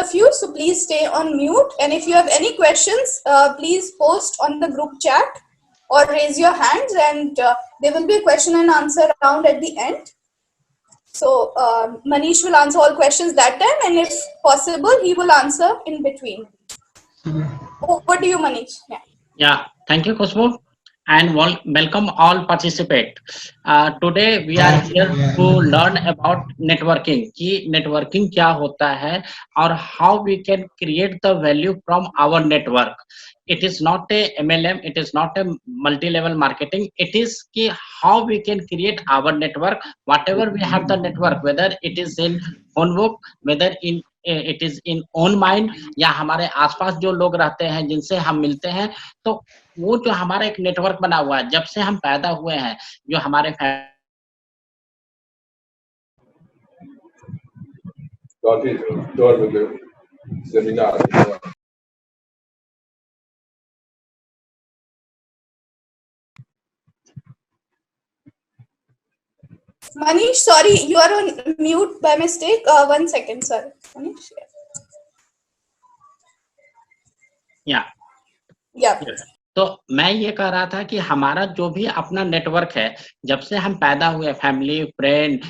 of you, so please stay on mute. And if you have any questions, please post on the group chat or raise your hands, and there will be a question and answer round at the end. So Manish will answer all questions that time, and if possible, he will answer in between. Over to you, Manish. Yeah, thank you, Khushbu, and welcome all participate. Today we are here to learn about networking. कि networking क्या होता है और how we can create the value from our network. It is not a MLM, it is not a multi-level marketing. It is कि how we can create our network, whatever we have the network, whether it is in phone book, whether in it is in own mind, या हमारे आसपास जो लोग रहते हैं जिनसे हम मिलते हैं, तो वो जो हमारा एक नेटवर्क बना हुआ है जब से हम पैदा हुए हैं, जो हमारे Manish, sorry, you are on mute by mistake. 1 second, sir. Manish. Yeah. तो मैं ये कह रहा था कि हमारा जो भी अपना नेटवर्क है, जब से हम पैदा हुए, फैमिली, फ्रेंड,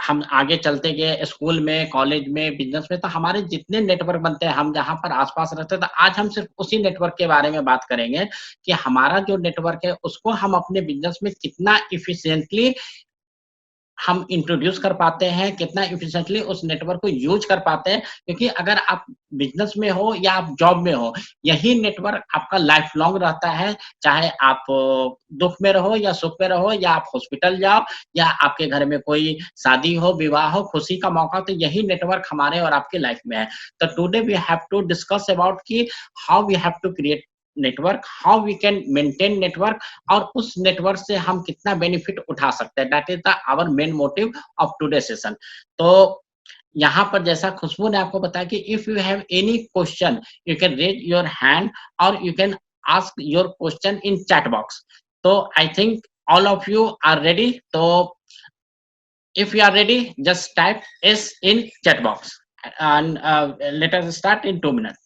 हम आगे चलते गए स्कूल में, कॉलेज में, बिजनेस में, तो हमारे जितने नेटवर्क बनते हैं, हम जहाँ पर आसपास रहते हैं, तो आज हम सिर्फ उसी नेटवर्क के बारे में बात करेंगे कि हमारा जो नेटवर्क है उसको हम अपने बिजनेस में कितना इफिशिएंटली हम इंट्रोड्यूस कर पाते हैं, कितना इफिशिएंटली उस नेटवर्क को यूज कर पाते हैं, क्योंकि अगर आप बिजनेस में हो या आप जॉब में हो, यही नेटवर्क आपका लाइफ लॉन्ग रहता है, चाहे आप दुख में रहो या सुख में रहो, या आप हॉस्पिटल जाओ, या आपके घर में कोई शादी हो, विवाह हो, खुशी का मौका, तो यही नेटवर्क हमारे और आपके लाइफ में है। तो today we have to discuss about कि how we have to create network, how we can maintain network, और उस नेटवर्क से हम कितना बेनिफिट उठा सकते हैं। That is the our main motive of today session. तो यहाँ पर जैसा खुशबू ने आपको बताया कि if you have any question you can raise your hand और you can ask your question in chat box. तो I think all of you are ready. तो if you are ready, just type S in chat box and let us start in 2 minutes.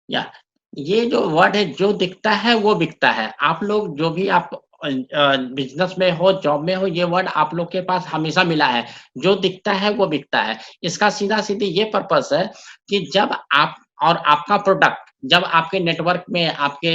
Yeah. ये जो word है, जो दिखता है वो बिकता है। आप लोग जो भी आप बिजनेस में हो, जॉब में हो, ये वर्ड आप लोग के पास हमेशा मिला है, जो दिखता है वो बिकता है। इसका सीधा सीधी ये पर्पस है कि जब आप और आपका प्रोडक्ट जब आपके नेटवर्क में, आपके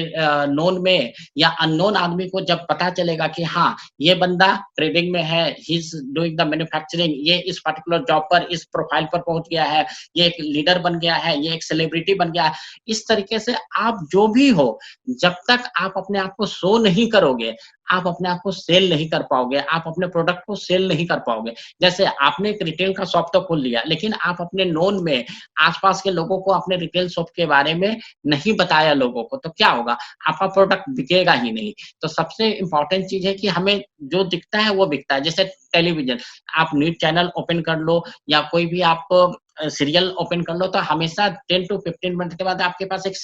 नोन में या अननोन आदमी को जब पता चलेगा कि हाँ, ये बंदा ट्रेडिंग में है, he is doing the manufacturing, ये इस पर्टिकुलर जॉब पर, इस प्रोफाइल पर पहुंच गया है, ये एक लीडर बन गया है, ये एक सेलिब्रिटी बन गया है, इस तरीके से आप जो भी हो, जब तक आप अपने आप को शो नहीं करोगे, आप अपने आप को सेल नहीं कर पाओगे, आप अपने प्रोडक्ट को सेल नहीं कर पाओगे। जैसे आपने एक रिटेल का शॉप तो खोल लिया, लेकिन आप अपने नोन में आसपास के लोगों को अपने रिटेल शॉप के बारे में नहीं बताया लोगों को, तो क्या होगा? आपका प्रोडक्ट बिकेगा ही नहीं। तो सबसे इम्पोर्टेंट चीज है कि हमें जो दिखता है वो बिकता है। जैसे टेलीविजन, आप न्यूज चैनल ओपन कर लो या कोई भी आप सीरियल ओपन कर लो, तो हमेशा 10 to 15 मिनट के बाद आपके पास एक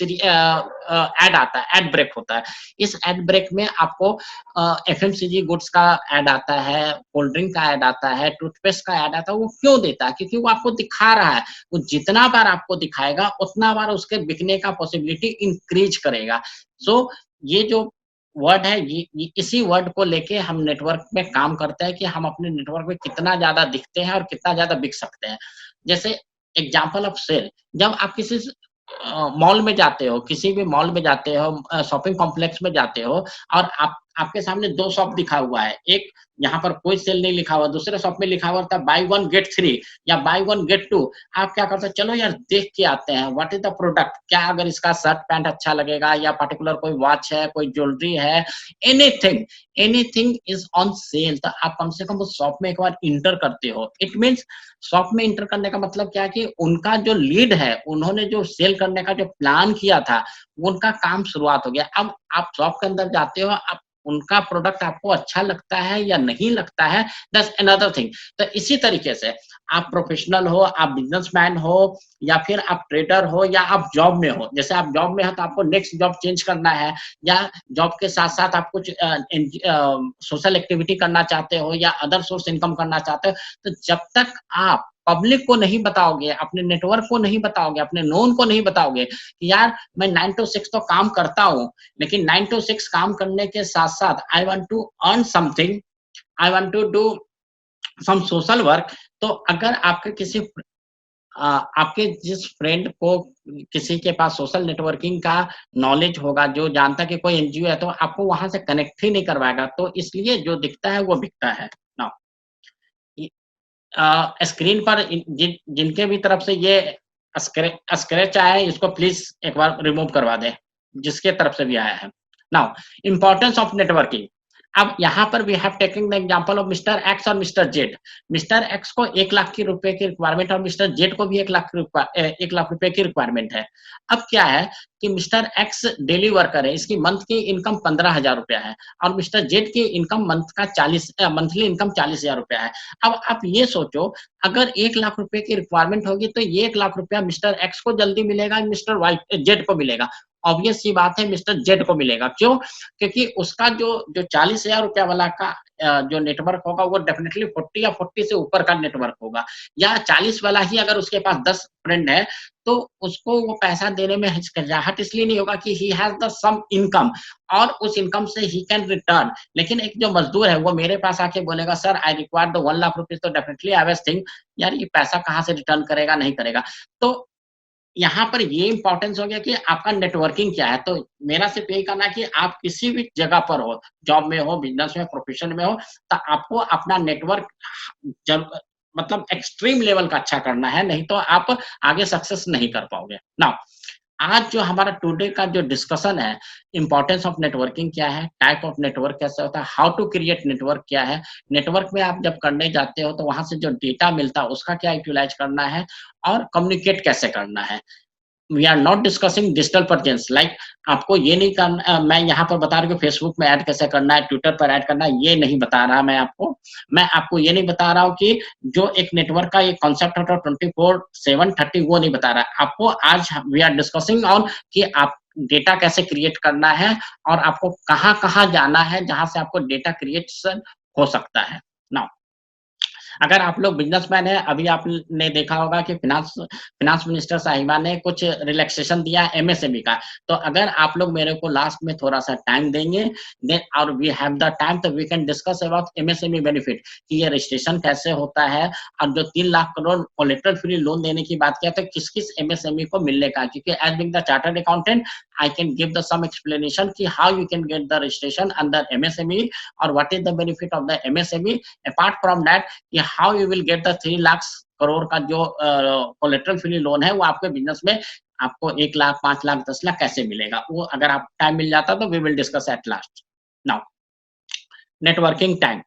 एड आता है, एड ब्रेक होता है। इस एड ब्रेक में आपको FMCG गुड्स का एड आता है, कोल्ड ड्रिंक का एड आता है, टूथपेस्ट का एड आता है। वो क्यों देता है? क्योंकि वो आपको दिखा रहा है। वो जितना बार आपको दिखाएगा उतना बार उसके बिकने का पॉसिबिलिटी इंक्रीज करेगा। सो ये जो वर्ड है, ये इसी वर्ड को लेके हम नेटवर्क में काम करते हैं कि हम अपने नेटवर्क में कितना ज्यादा दिखते हैं और कितना ज्यादा बिक सकते हैं। जैसे एग्जाम्पल ऑफ सेल, जब आप किसी मॉल में जाते हो, किसी भी मॉल में जाते हो, शॉपिंग कॉम्प्लेक्स में जाते हो, और आपके सामने 2 शॉप दिखा हुआ है, एक यहाँ पर कोई सेल नहीं लिखा हुआ, दूसरे शॉप में लिखा हुआ था बाय 1 गेट 3 या बाय 1 गेट 2। आप क्या करते हैं? चलो यार देख के आते हैं, व्हाट इज द प्रोडक्ट, क्या अगर इसका शर्ट पैंट अच्छा लगेगा, या पर्टिकुलर कोई वॉच है, कोई ज्वेलरी है, एनीथिंग इज ऑन सेल। तो आप कम से कम उस शॉप में एक बार इंटर करते हो। इट मीन्स शॉप में इंटर करने का मतलब क्या है कि उनका जो लीड है, उन्होंने जो सेल करने का जो प्लान किया था, उनका काम शुरुआत हो गया। अब आप शॉप के अंदर जाते हो, आप उनका प्रोडक्ट आपको अच्छा लगता है या नहीं लगता है, दैट्स अनदर थिंग। तो इसी तरीके से आप प्रोफेशनल हो, आप बिजनेसमैन हो, या फिर आप ट्रेडर हो, या आप जॉब में हो। जैसे आप जॉब में हो तो आपको नेक्स्ट जॉब चेंज करना है, या जॉब के साथ साथ आप कुछ सोशल एक्टिविटी करना चाहते हो या अदर सोर्स इनकम करना चाहते हो, तो जब तक आप पब्लिक को नहीं बताओगे, अपने नेटवर्क को नहीं बताओगे, अपने नोन को नहीं बताओगे कि यार मैं 9 to 6 तो काम करता हूँ, लेकिन 9 to 6 काम करने के साथ साथ I want to earn something, I want to do some social work. तो अगर आपके आपके जिस फ्रेंड को किसी के पास सोशल नेटवर्किंग का नॉलेज होगा, जो जानता है कि कोई एनजीओ है, तो आपको वहां से कनेक्ट ही नहीं करवाएगा। तो इसलिए जो दिखता है वो बिकता है। नाउ स्क्रीन पर जिनके भी तरफ से ये स्क्रैच आया है, इसको प्लीज एक बार रिमूव करवा दें, जिसके तरफ से भी आया है। Now importance of networking. अब यहाँ पर we have taking the example of mister X और मिस्टर जेड। मिस्टर एक्स को 1 लाख की रुपए की रिक्वायरमेंट और मिस्टर जेड को भी 1 लाख रुपए की रिक्वायरमेंट है। अब क्या है कि मिस्टर एक्स डेली वर्कर है, इसकी मंथ की इनकम 15,000 रुपया है, और मिस्टर जेड की इनकम मंथली इनकम 40,000 रुपया है। अब आप ये सोचो, अगर 1 लाख रुपए की रिक्वायरमेंट होगी तो ये 1 लाख रुपया मिस्टर एक्स को जल्दी मिलेगा, मिस्टर वाई जेड को मिलेगा? ऑब्वियस सी बात है, मिस्टर जेड को मिलेगा। क्यों? क्योंकि उसका जो 40,000 रुपया वाला का जो नेटवर्क होगा वो डेफिनेटली 40 या 40 से ऊपर का नेटवर्क होगा, या 40 वाला ही अगर उसके पास 10 फ्रेंड है तो उसको वो पैसा देने में हिचकिचाहट इसलिए नहीं होगा कि he has the some income, और उस इनकम से ही कैन रिटर्न। लेकिन एक जो मजदूर है वो मेरे पास आके बोलेगा sir I require the 1 lakh rupees, तो डेफिनेटली आई वाज थिंक यार ये पैसा कहाँ से रिटर्न करेगा, नहीं करेगा। तो यहाँ पर ये इंपॉर्टेंस हो गया कि आपका नेटवर्किंग क्या है। तो मेरा सिर्फ यही कहना है कि आप किसी भी जगह पर हो, जॉब में हो, बिजनेस में, प्रोफेशन में हो, तो आपको अपना नेटवर्क जब मतलब एक्सट्रीम लेवल का अच्छा करना है, नहीं तो आप आगे सक्सेस नहीं कर पाओगे। नाउ आज जो हमारा टुडे का जो डिस्कशन है, इंपॉर्टेंस ऑफ नेटवर्किंग क्या है, टाइप ऑफ नेटवर्क कैसे होता है, हाउ टू क्रिएट नेटवर्क क्या है, नेटवर्क में आप जब करने जाते हो तो वहां से जो डेटा मिलता है उसका क्या यूटिलाइज करना है, और कम्युनिकेट कैसे करना है। We are not discussing digital presence, like आपको ये नहीं करना, मैं यहाँ पर बता रहा हूँ कि फेसबुक में ऐड कैसे करना है, ट्विटर पर ऐड करना है, ये नहीं बता रहा मैं आपको ये नहीं बता रहा हूँ कि जो एक नेटवर्क का एक कॉन्सेप्ट होता है 24/7 वो नहीं बता रहा। आपको आज वी आर डिस्कसिंग ऑन कि आप डेटा कैसे क्रिएट करना है, और आपको कहाँ कहाँ जाना है जहाँ से आपको डेटा क्रिएशन हो सकता है। नाउ अगर आप लोग बिजनेसमैन हैं, अभी आपने देखा होगा कि फिनांस मिनिस्टर साहिबा ने कुछ रिलैक्सेशन दिया एमएसएमई का। तो अगर आप लोग मेरे को लास्ट में थोड़ा-सा टाइम देंगे, देन और वी हैव द टाइम, तो we can discuss about MSME benefit कि ये रजिस्ट्रेशन कैसे होता है, और जो 3 lakh crore collateral free loan देने की बात किया, तो किस-किस एमएसएमई को मिलने का है। क्योंकि as being the chartered accountant, I can give the some explanation कि how you can get the registration under MSME, or what is the benefit of the MSME. Apart from that, कि how you will get the 3 lakh crore का जो collateral free loan है, वो आपके business में आपको 1 लाख, 5 लाख, 10 लाख कैसे मिलेगा, वो अगर आप टाइम मिल जाता तो we will discuss at last. Now, networking time,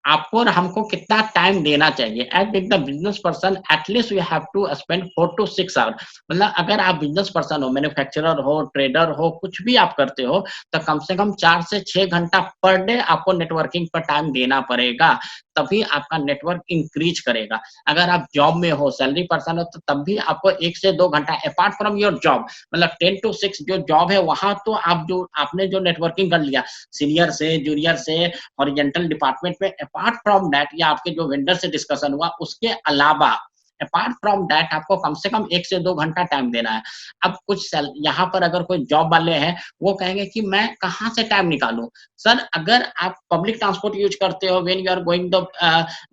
आपको और हमको कितना टाइम देना चाहिए। As big the business person, at least we have to spend 4 to 6 hour. मतलब अगर आप बिजनेस पर्सन हो, मैन्युफैक्चरर हो, ट्रेडर हो, कुछ भी आप करते हो, तो कम से कम 4 से 6 घंटा पर डे आपको नेटवर्किंग पर टाइम देना पड़ेगा, तभी आपका नेटवर्क इंक्रीज करेगा। अगर आप जॉब में हो, सैलरी पर्सन हो, तो तब भी आपको 1 से 2 घंटा अपार्ट फ्रॉम योर जॉब, मतलब 10 to 6 जो जॉब है वहां तो आपने जो नेटवर्किंग कर लिया सीनियर से, जूनियर से, हॉरिजॉन्टल डिपार्टमेंट में, अपार्ट फ्रॉम दैट, या आपके जो वेंडर से डिस्कशन हुआ उसके अलावा अपार्ट फ्रॉम दैट आपको कम से कम 1 से 2 घंटा टाइम देना है। अब कुछ यहाँ पर अगर कोई जॉब वाले हैं, वो कहेंगे कि मैं कहाँ से टाइम निकालूं। सर, अगर आप पब्लिक ट्रांसपोर्ट यूज करते हो, when you are going the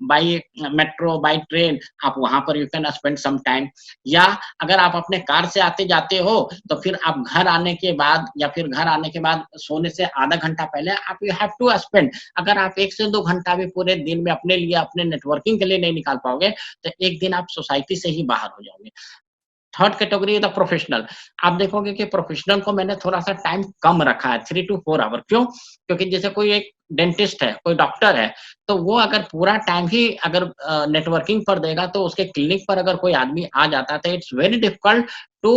by metro, by train, आप वहां पर you can spend some time. या अगर आप अपने कार से आते जाते हो, तो फिर आप घर आने के बाद, या फिर घर आने के बाद सोने से आधा घंटा पहले आप यू हैव टू स्पेंड। अगर आप 1 से 2 घंटा भी पूरे दिन में अपने लिए, अपने नेटवर्किंग के लिए नहीं निकाल पाओगे, तो एक दिन आप सोसाइटी से ही बाहर हो जाओगे। Third category the professional. आप देखोगे कि प्रोफेशनल को मैंने थोड़ा सा टाइम कम रखा है, 3 to 4 आवर। क्यों? क्योंकि जैसे कोई एक डेंटिस्ट है, कोई डॉक्टर है, तो वो अगर पूरा टाइम ही अगर नेटवर्किंग पर देगा, तो उसके क्लिनिक पर अगर कोई आदमी आ जाता है, तो it's very difficult to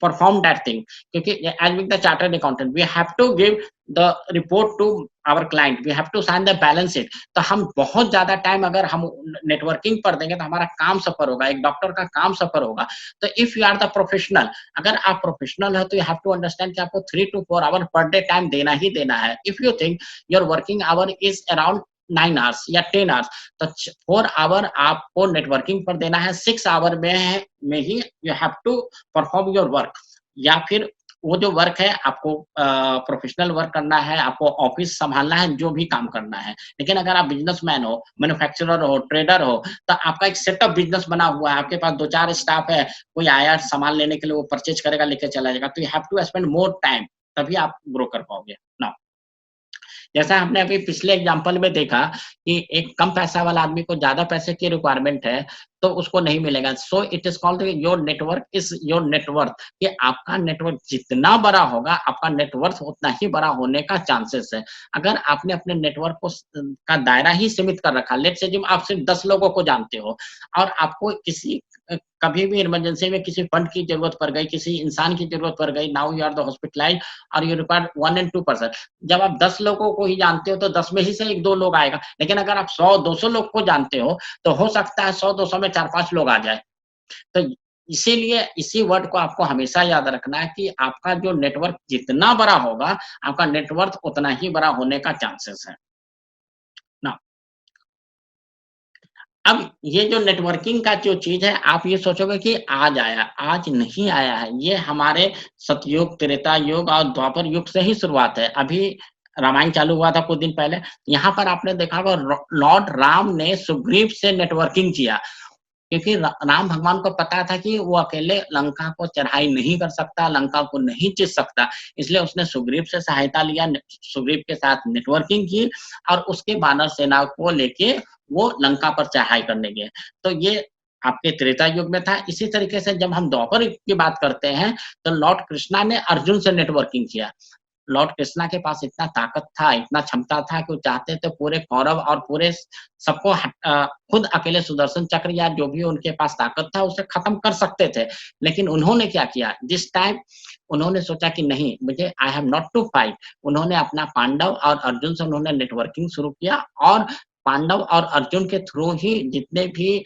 perform that thing, क्योंकि as being the chartered accountant we have to give the report to our client, we have to sign the balance sheet. तो हम बहुत ज्यादा टाइम अगर हम नेटवर्किंग पर देंगे तो हमारा काम सफर होगा, एक डॉक्टर का काम सफर होगा। तो if you are the professional, अगर आप प्रोफेशनल है तो यू हैव टू अंडरस्टैंड कि आपको 3 to 4 hour per day time देना ही देना है। If you think your working hour is around 9 hours या 10 आवर्स, तो 4 आवर आपको नेटवर्किंग पर देना है, 6 आवर में ही you have to perform your work, या फिर वो जो वर्क है आपको प्रोफेशनल वर्क करना है, आपको ऑफिस संभालना है, जो भी काम करना है। लेकिन अगर आप बिजनेसमैन हो, मैन्युफैक्चरर हो, ट्रेडर हो, तो आपका एक सेटअप बिजनेस बना हुआ है, आपके पास 2-4 स्टाफ है, कोई आया सामान लेने के लिए, वो परचेज करेगा, लेके चला जाएगा, तो you have to spend more time, तभी आप ग्रो कर पाओगे। नाउ जैसा हमने अभी पिछले एग्जांपल में देखा कि एक कम पैसा वाला आदमी को ज्यादा पैसे की रिक्वायरमेंट है तो उसको नहीं मिलेगा। So it is called your network is your net worth, कि आपका नेटवर्क जितना बड़ा होगा आपका नेटवर्थ उतना ही बड़ा होने का चांसेस है। अगर आपने अपने नेटवर्क को का दायरा ही सीमित कर रखा, लेट्स से आप सिर्फ 10 लोगों को जानते हो और आपको किसी कभी भी इमरजेंसी में किसी फंड की जरूरत पड़ गई, किसी इंसान की जरूरत पड़ गई, now you are the hospitalized और यू रिक्वायर 1 and 2 पर्सन। जब आप 10 लोगों को ही जानते हो तो 10 में ही से 1-2 लोग आएगा, लेकिन अगर आप 100-200 लोग को जानते हो तो हो सकता है 100-200 में 4-5 लोग आ जाए। तो इसीलिए इसी वर्ड को आपको हमेशा याद रखना है कि आपका जो नेटवर्क जितना बड़ा होगा आपका नेटवर्क उतना ही बड़ा होने का चांसेस है ना। अब ये जो नेटवर्किंग का जो चीज है, आप ये सोचोगे कि आज आया, आज नहीं आया है। ये हमारे सतयुग, त्रेता युग और द्वापर युग से ही शुरुआत है। अभी रामायण चालू हुआ था कुछ दिन पहले, यहाँ पर आपने देखा होगा लॉर्ड राम ने सुग्रीव से नेटवर्किंग किया, क्योंकि राम भगवान को पता था कि वो अकेले लंका को चढ़ाई नहीं कर सकता, लंका को नहीं जीत सकता, इसलिए उसने सुग्रीव से सहायता लिया, सुग्रीव के साथ नेटवर्किंग की और उसके वानर सेना को लेके वो लंका पर चढ़ाई करने गए। तो ये आपके त्रेता युग में था। इसी तरीके से जब हम द्वापर युग की बात करते हैं तो लॉर्ड कृष्णा ने अर्जुन से नेटवर्किंग किया। लॉर्ड कृष्णा के पास इतना ताकत था, इतना क्षमता था कि वो चाहते थे पूरे कौरव और पूरे सबको खुद अकेले सुदर्शन चक्र या जो भी उनके पास ताकत था उसे खत्म कर सकते थे। लेकिन उन्होंने क्या किया, जिस टाइम उन्होंने सोचा कि नहीं, मुझे I have not to fight, उन्होंने अपना पांडव और अर्जुन से उन्होंने नेटवर्किंग शुरू किया और पांडव और अर्जुन के थ्रू ही जितने भी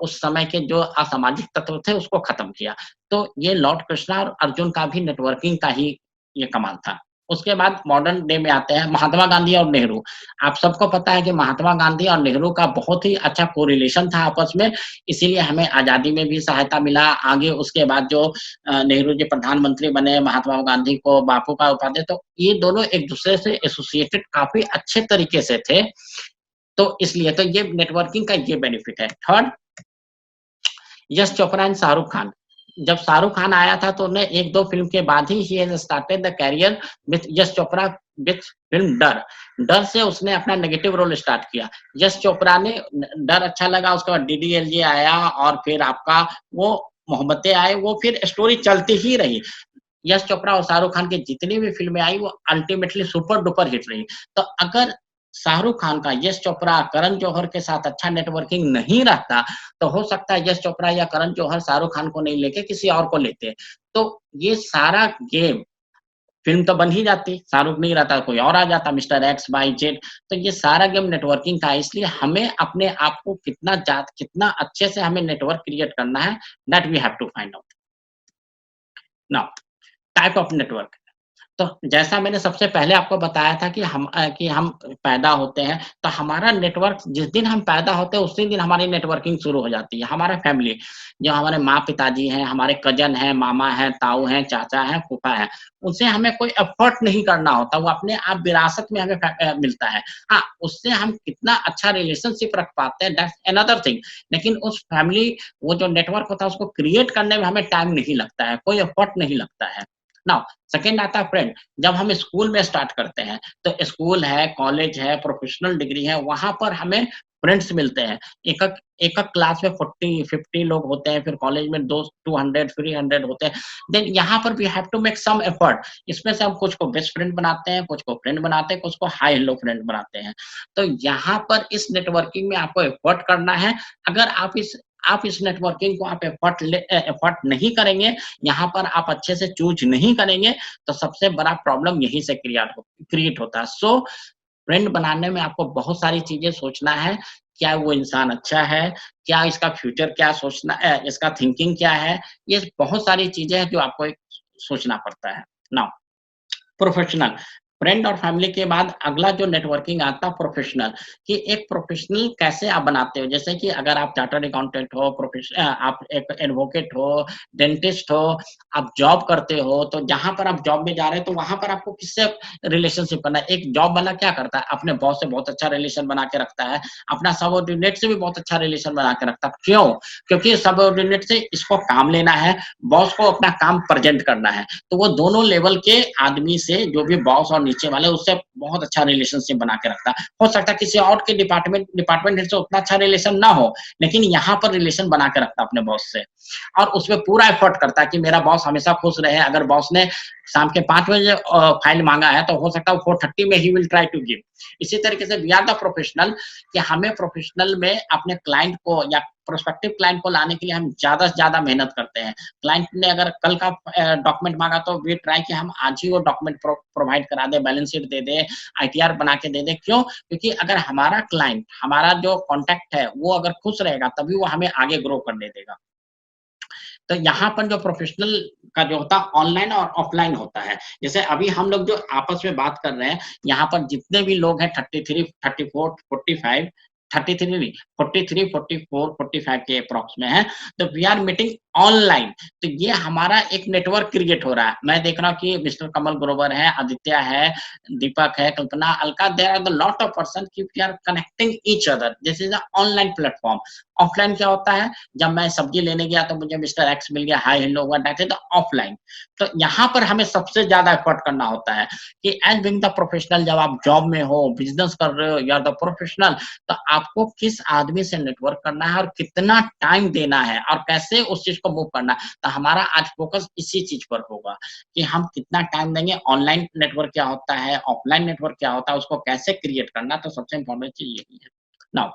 उस समय के जो असामाजिक तत्व थे उसको खत्म किया। तो ये लॉर्ड कृष्णा और अर्जुन का भी नेटवर्किंग का ही ये कमाल था। उसके बाद मॉडर्न डे में आते हैं महात्मा गांधी और नेहरू। आप सबको पता है कि महात्मा गांधी और नेहरू का बहुत ही अच्छा कोरिलेशन था आपस में, इसीलिए हमें आजादी में भी सहायता मिला। आगे उसके बाद जो नेहरू जी प्रधानमंत्री बने, महात्मा गांधी को बापू का उपाधि, तो ये दोनों एक दूसरे से एसोसिएटेड काफी अच्छे तरीके से थे। तो इसलिए तो ये नेटवर्किंग का ये बेनिफिट है। Third, Yash Chopra and Shahrukh Khan. जब शाहरुख खान आया था तो उन्हें 1-2 फिल्म के बाद he has started the career with Yash Chopra with film डर। डर से उसने अपना नेगेटिव रोल स्टार्ट किया। यश चोपड़ा ने डर अच्छा लगा, उसके बाद डीडीएलजे आया और फिर आपका वो मोहब्बतें आए, वो फिर स्टोरी चलती ही रही। यश चोपड़ा और शाहरुख खान की जितनी भी फिल्में आई वो अल्टीमेटली सुपर डुपर हिट रही। तो अगर शाहरुख खान का यश चोपड़ा, करण जौहर के साथ अच्छा नेटवर्किंग नहीं रहता तो हो सकता है यश चोपड़ा या करण जौहर शाहरुख खान को नहीं लेके किसी और को लेते। तो ये सारा गेम, फिल्म तो बन ही जाती, शाहरुख नहीं रहता कोई और आ जाता, मिस्टर एक्स वाई जेड। तो ये सारा गेम नेटवर्किंग का है। इसलिए हमें अपने आप को कितना अच्छे से हमें नेटवर्क क्रिएट करना है, that we have to find out. Now type of network. तो जैसा मैंने सबसे पहले आपको बताया था कि हम पैदा होते हैं, तो हमारा नेटवर्क जिस दिन हम पैदा होते हैं उसी दिन हमारी नेटवर्किंग शुरू हो जाती है। हमारा फैमिली, जो हमारे माँ-पिताजी हैं, हमारे कज़न हैं, मामा हैं, ताऊ हैं, चाचा हैं, फूफा हैं, उनसे हमें कोई एफर्ट नहीं करना होता, वो अपने आप विरासत में हमें मिलता है। हाँ, उससे हम कितना अच्छा रिलेशनशिप रख पाते हैं, दैट्स अनदर थिंग। लेकिन उस फैमिली, वो जो नेटवर्क होता है उसको क्रिएट करने में हमें टाइम नहीं लगता है, कोई एफर्ट नहीं लगता है। नाउ सेकंड आता है फ्रेंड। जब हम स्कूल में स्टार्ट करते हैं तो स्कूल है, कॉलेज है, प्रोफेशनल डिग्री है, वहां पर हमें फ्रेंड्स मिलते हैं। एक क्लास में 40-50 लोग होते हैं, फिर कॉलेज में 200-300 होते हैं। देन यहाँ पर we have to make some effort. इसमें से हम कुछ को बेस्ट फ्रेंड बनाते हैं, कुछ को फ्रेंड बनाते हैं, कुछ को हाई हेलो फ्रेंड बनाते हैं। तो यहाँ पर इस नेटवर्किंग में आपको एफर्ट करना है। अगर आप इस आप इस नेटवर्किंग को आप एफर्ट नहीं करेंगे, यहाँ पर आप अच्छे से चूज नहीं करेंगे, तो सबसे बड़ा प्रॉब्लम यहीं से क्रिएट होता है। सो फ्रेंड बनाने में आपको बहुत सारी चीजें सोचना है। क्या वो इंसान अच्छा है? क्या इसका फ्यूचर क्या सोचना इसका थिंकिंग क्या है? ये बहुत सारी चीजें हैं जो आपको एक सोचना पड़ता है। नाउ प्रोफेशनल, फ्रेंड और फैमिली के बाद अगला जो नेटवर्किंग आता है प्रोफेशनल, कि एक प्रोफेशनल कैसे आप बनाते हो। जैसे कि अगर आप चार्टर्ड अकाउंटेंट हो, आप एक एडवोकेट हो, डेंटिस्ट हो, आप जॉब करते हो, तो जहां पर आप जॉब में जा रहे हैं तो वहां पर आपको किससे रिलेशनशिप करना है। एक जॉब वाला क्या करता है, अपने बॉस से बहुत अच्छा रिलेशन बना के रखता है, अपना सबऑर्डिनेट से भी बहुत अच्छा रिलेशन बना के रखता है। क्यों? क्योंकि सबऑर्डिनेट से इसको काम लेना है, बॉस को अपना काम प्रेजेंट करना है, तो वो दोनों लेवल के आदमी से, जो भी बॉस और नीचे वाले, उससे बहुत अच्छा रिलेशनशिप बना के रखता है। हो सकता है किसी और के डिपार्टमेंट हेड से उतना अच्छा रिलेशन ना हो, लेकिन यहाँ पर रिलेशन बना के रखता है अपने बॉस से, और उसमें पूरा एफर्ट करता है कि मेरा बॉस हमेशा खुश रहे। अगर बॉस ने शाम के 5 बजे फाइल मांगा है, तो हो सकता है 4:30 में ही विल ट्राई टू गिव। इसी तरीके से वी आर द प्रोफेशनल, कि हमें प्रोफेशनल में अपने क्लाइंट को या प्रोस्पेक्टिव क्लाइंट को लाने के लिए हम ज़्यादा से ज़्यादा मेहनत करते हैं। क्लाइंट ने अगर कल का डॉक्यूमेंट मांगा, तो वी ट्राई कि हम आज ही वो डॉक्यूमेंट प्रोवाइड करा दें, बैलेंस शीट दे दें, आईटीआर बना के दे दें। क्यों? क्योंकि अगर हमारा क्लाइंट, हमारा जो कॉन्टैक्ट है, वो अगर खुश रहेगा, तभी वो हमें आगे ग्रो करने देगा। तो यहाँ पर जो प्रोफेशनल का जो होता है, ऑनलाइन और ऑफलाइन होता है। जैसे अभी हम लोग जो आपस में बात कर रहे हैं, यहाँ पर जितने भी लोग हैं 33, 34, 45, 33 नहीं, 43, 44, 45 के अप्रॉक्स में हैं, तो वी आर मीटिंग ऑनलाइन। तो ये हमारा एक नेटवर्क क्रिएट हो रहा है। मैं देख रहा हूँ कि मिस्टर कमल ग्रोवर है, आदित्य है, दीपक है, Kalpana, Alka, there are the lot of person की we are connecting each other. This is a online platform. Offline क्या होता है, जब मैं सब्जी लेने गया तो मुझे मिस्टर एक्स मिल गया, हाय हेलो हुआ, दैट इज द ऑफलाइन। तो यहाँ पर हमें सबसे ज्यादा एफर्ट करना होता है कि एज बीइंग द प्रोफेशनल, जब आप जॉब में हो, बिजनेस कर रहे हो, या द प्रोफेशनल, तो आपको किस आदमी से नेटवर्क करना है और कितना टाइम देना है और कैसे उस चीज को मूव करना है। तो हमारा आज फोकस इसी चीज पर होगा कि हम कितना टाइम देंगे, ऑनलाइन नेटवर्क क्या होता है, ऑफलाइन नेटवर्क क्या होता है, उसको कैसे क्रिएट करना। तो सबसे इंपॉर्टेंट चीज यही है। Now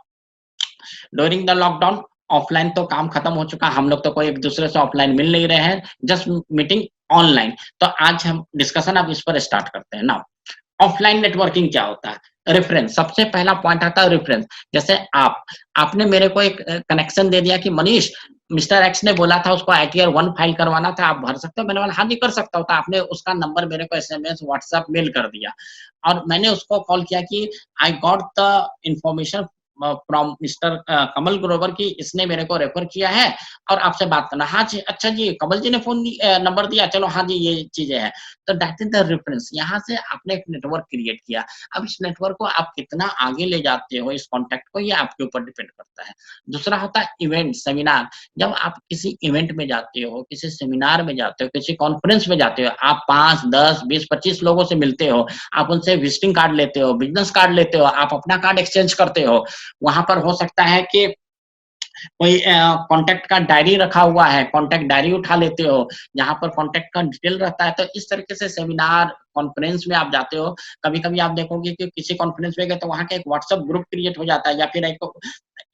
during the lockdown, offline तो काम खत्म हो चुका, हम लोग तो कोई एक दूसरे से ऑफलाइन मिल नहीं रहे हैं, जस्ट मीटिंग ऑनलाइन। तो आज हम डिस्कशन अब इस पर स्टार्ट करते हैं। नाउ ऑफलाइन नेटवर्किंग क्या होता है? रेफरेंस, सबसे पहला पॉइंट आता है रेफरेंस। जैसे आपने मेरे को एक कनेक्शन दे दिया कि मनीष, मिस्टर एक्स ने बोला था उसको आईटीआर 1 फाइल करवाना था, आप भर सकते हो? मैंने बोला हाँ जी कर सकता हूँ। तो आपने उसका नंबर मेरे को एसएमएस, व्हाट्सएप, मेल कर दिया, और मैंने उसको कॉल किया कि I got the information from mister Kamal Grover की, इसने मेरे को रेफर किया है और आपसे बात करना। हाँ जी, अच्छा जी, कमल जी ने नंबर दिया, चलो हाँ जी ये चीजें हैं। तो दैट इज द रेफरेंस। यहाँ से आपने एक नेटवर्क क्रिएट किया। अब इस नेटवर्क को आप कितना आगे ले जाते हो, इस कॉन्टेक्ट को, ये आपके ऊपर डिपेंड करता है। दूसरा होता है इवेंट, सेमिनार। जब आप किसी इवेंट में जाते हो, किसी सेमिनार में जाते हो, किसी कॉन्फ्रेंस में जाते हो, आप 5, 10, 20, 25 लोगों से मिलते हो, आप उनसे विजिटिंग कार्ड लेते हो, बिजनेस कार्ड लेते हो, आप अपना कार्ड एक्सचेंज करते हो। वहां पर हो सकता है कि कोई कॉन्टैक्ट का डायरी रखा हुआ है, कॉन्टैक्ट डायरी उठा लेते हो, जहाँ पर कॉन्टैक्ट का डिटेल रहता है। तो इस तरीके से सेमिनार, कॉन्फ्रेंस में आप जाते हो। कभी-कभी आप देखोगे कि किसी कॉन्फ्रेंस में गए तो वहाँ का एक व्हाट्सएप ग्रुप क्रिएट हो जाता है, या फिर एक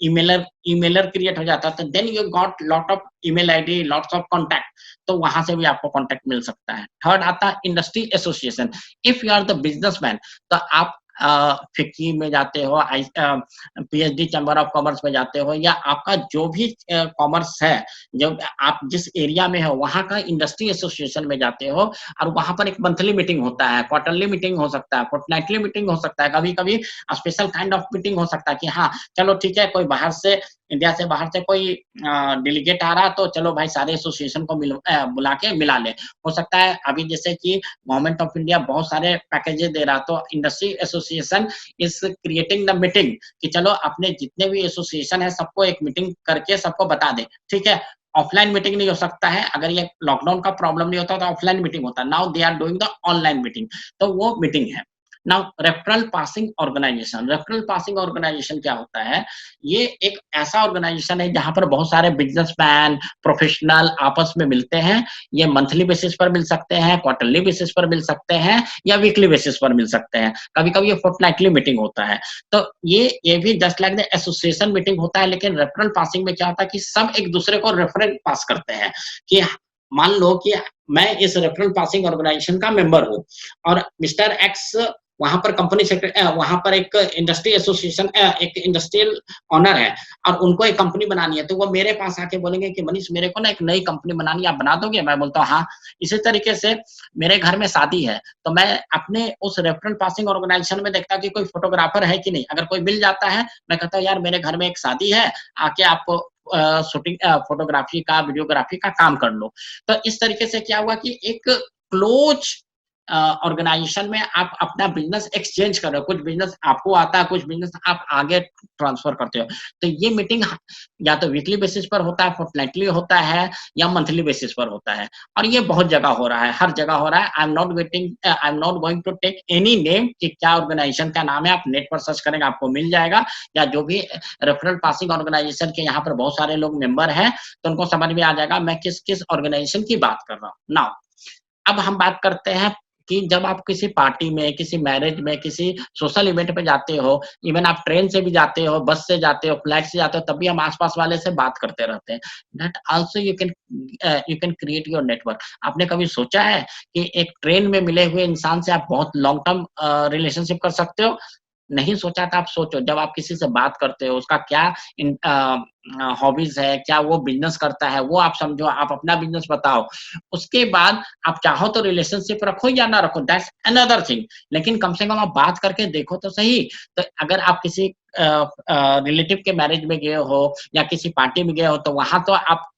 ईमेलर क्रिएट हो जाता है। तो then you got lot of email ID, lots of contact, तो वहाँ से भी आपको कॉन्टैक्ट मिल सकता है। थर्ड आता है industry association. If you are the businessman, तो आप फिक्की में जाते हो, पीएचडी चैम्बर ऑफ कॉमर्स में जाते हो, या आपका जो भी कॉमर्स है, जब आप जिस एरिया में हो, वहाँ का इंडस्ट्री एसोसिएशन में जाते हो, और वहाँ पर एक मंथली मीटिंग होता है, क्वार्टरली मीटिंग हो सकता है, फोर्टनाइटली मीटिंग हो सकता है, कभी-कभी स्पेशल काइंड ऑफ मीटिंग हो सकता है कि हाँ, चलो ठीक है, कोई बाहर से, इंडिया से बाहर से कोई डेलीगेट आ रहा, तो चलो भाई सारे एसोसिएशन को बुला के मिला ले। हो सकता है अभी जैसे कि गवर्नमेंट ऑफ इंडिया बहुत सारे पैकेजेस दे रहा, तो industry association is creating the meeting कि चलो अपने जितने भी एसोसिएशन है सबको एक मीटिंग करके सबको बता दे। ठीक है, ऑफलाइन मीटिंग नहीं हो सकता है, अगर ये लॉकडाउन का प्रॉब्लम नहीं होता तो ऑफलाइन मीटिंग होता। Now they are doing the online meeting, तो वो मीटिंग है। Now referral passing organisation, referral passing organisation क्या होता है? ये एक ऐसा ऑर्गेनाइजेशन है जहां पर बहुत सारे बिजनेसमैन, प्रोफेशनल आपस में मिलते हैं। ये मंथली बेसिस पर मिल सकते हैं, क्वार्टरली बेसिस पर मिल सकते हैं या वीकली बेसिस पर मिल सकते हैं। कभी-कभी ये फोर्टनाइटली मीटिंग होता है। तो ये भी just like the association meeting होता है, लेकिन रेफरल पासिंग में क्या होता है कि सब एक दूसरे को रेफरल पास करते हैं कि मान लो कि मैं इस रेफरल पासिंग ऑर्गेनाइजेशन का मेंबर हूँ और मिस्टर एक्स वहां पर कंपनी सेक्रेटरी, वहां पर एक इंडस्ट्री एसोसिएशन, एक इंडस्ट्रियल ऑनर है और उनको एक कंपनी बनानी है, तो वो मेरे पास आके बोलेंगे कि मनीष मेरे को ना एक नई कंपनी बनानी है, आप बना दोगे? मैं बोलता हूँ हाँ। इसी तरीके से मेरे घर में शादी है तो मैं अपने उस रेफरल पासिंग ऑर्गेनाइजेशन में देखता हूँ कि कोई फोटोग्राफर है कि नहीं। अगर कोई मिल जाता है, मैं कहता हूँ यार मेरे घर में एक शादी है, आके आप शूटिंग, फोटोग्राफी का, वीडियोग्राफी का काम कर लो। तो इस तरीके से क्या हुआ कि एक क्लोज ऑर्गेनाइजेशन में आप अपना बिजनेस एक्सचेंज कर रहे हो। कुछ बिजनेस आपको आता है, कुछ बिजनेस आप आगे ट्रांसफर करते हो। तो ये मीटिंग या तो वीकली बेसिस पर होता है, फोर्टनाइटली होता है या मंथली बेसिस पर होता है। और ये बहुत जगह हो रहा है, हर जगह हो रहा है। I am not going to take any name कि क्या ऑर्गेनाइजेशन का नाम है, आप नेट पर सर्च करेंगे आपको मिल जाएगा। या जो भी रेफरल पासिंग ऑर्गेनाइजेशन के यहाँ पर बहुत सारे लोग मेंबर हैं, तो उनको समझ में आ जाएगा मैं किस किस ऑर्गेनाइजेशन की बात कर रहा हूँ। नाउ अब हम बात करते हैं कि जब आप किसी पार्टी में, किसी मैरिज में, किसी सोशल इवेंट पे जाते हो, इवन आप ट्रेन से भी जाते हो, बस से जाते हो, फ्लाइट से जाते हो, तब भी हम आस-पास वाले से बात करते रहते हैं। That also you can create your network. आपने कभी सोचा है कि एक ट्रेन में मिले हुए इंसान से आप बहुत लॉन्ग टर्म रिलेशनशिप कर सकते हो? नहीं सोचा था, आप सोचो जब आप किसी से बात करते हो उसका क्या हॉबीज है, क्या वो बिजनेस करता है, वो आप समझो, आप अपना बिजनेस बताओ। उसके बाद आप चाहो तो रिलेशनशिप रखो या ना रखो, दैट्स अनदर थिंग, लेकिन कम से कम आप बात करके देखो तो सही। तो अगर आप किसी रिलेटिव के मैरिज में गए हो या किसी पार्टी में गए हो, तो वहां तो आप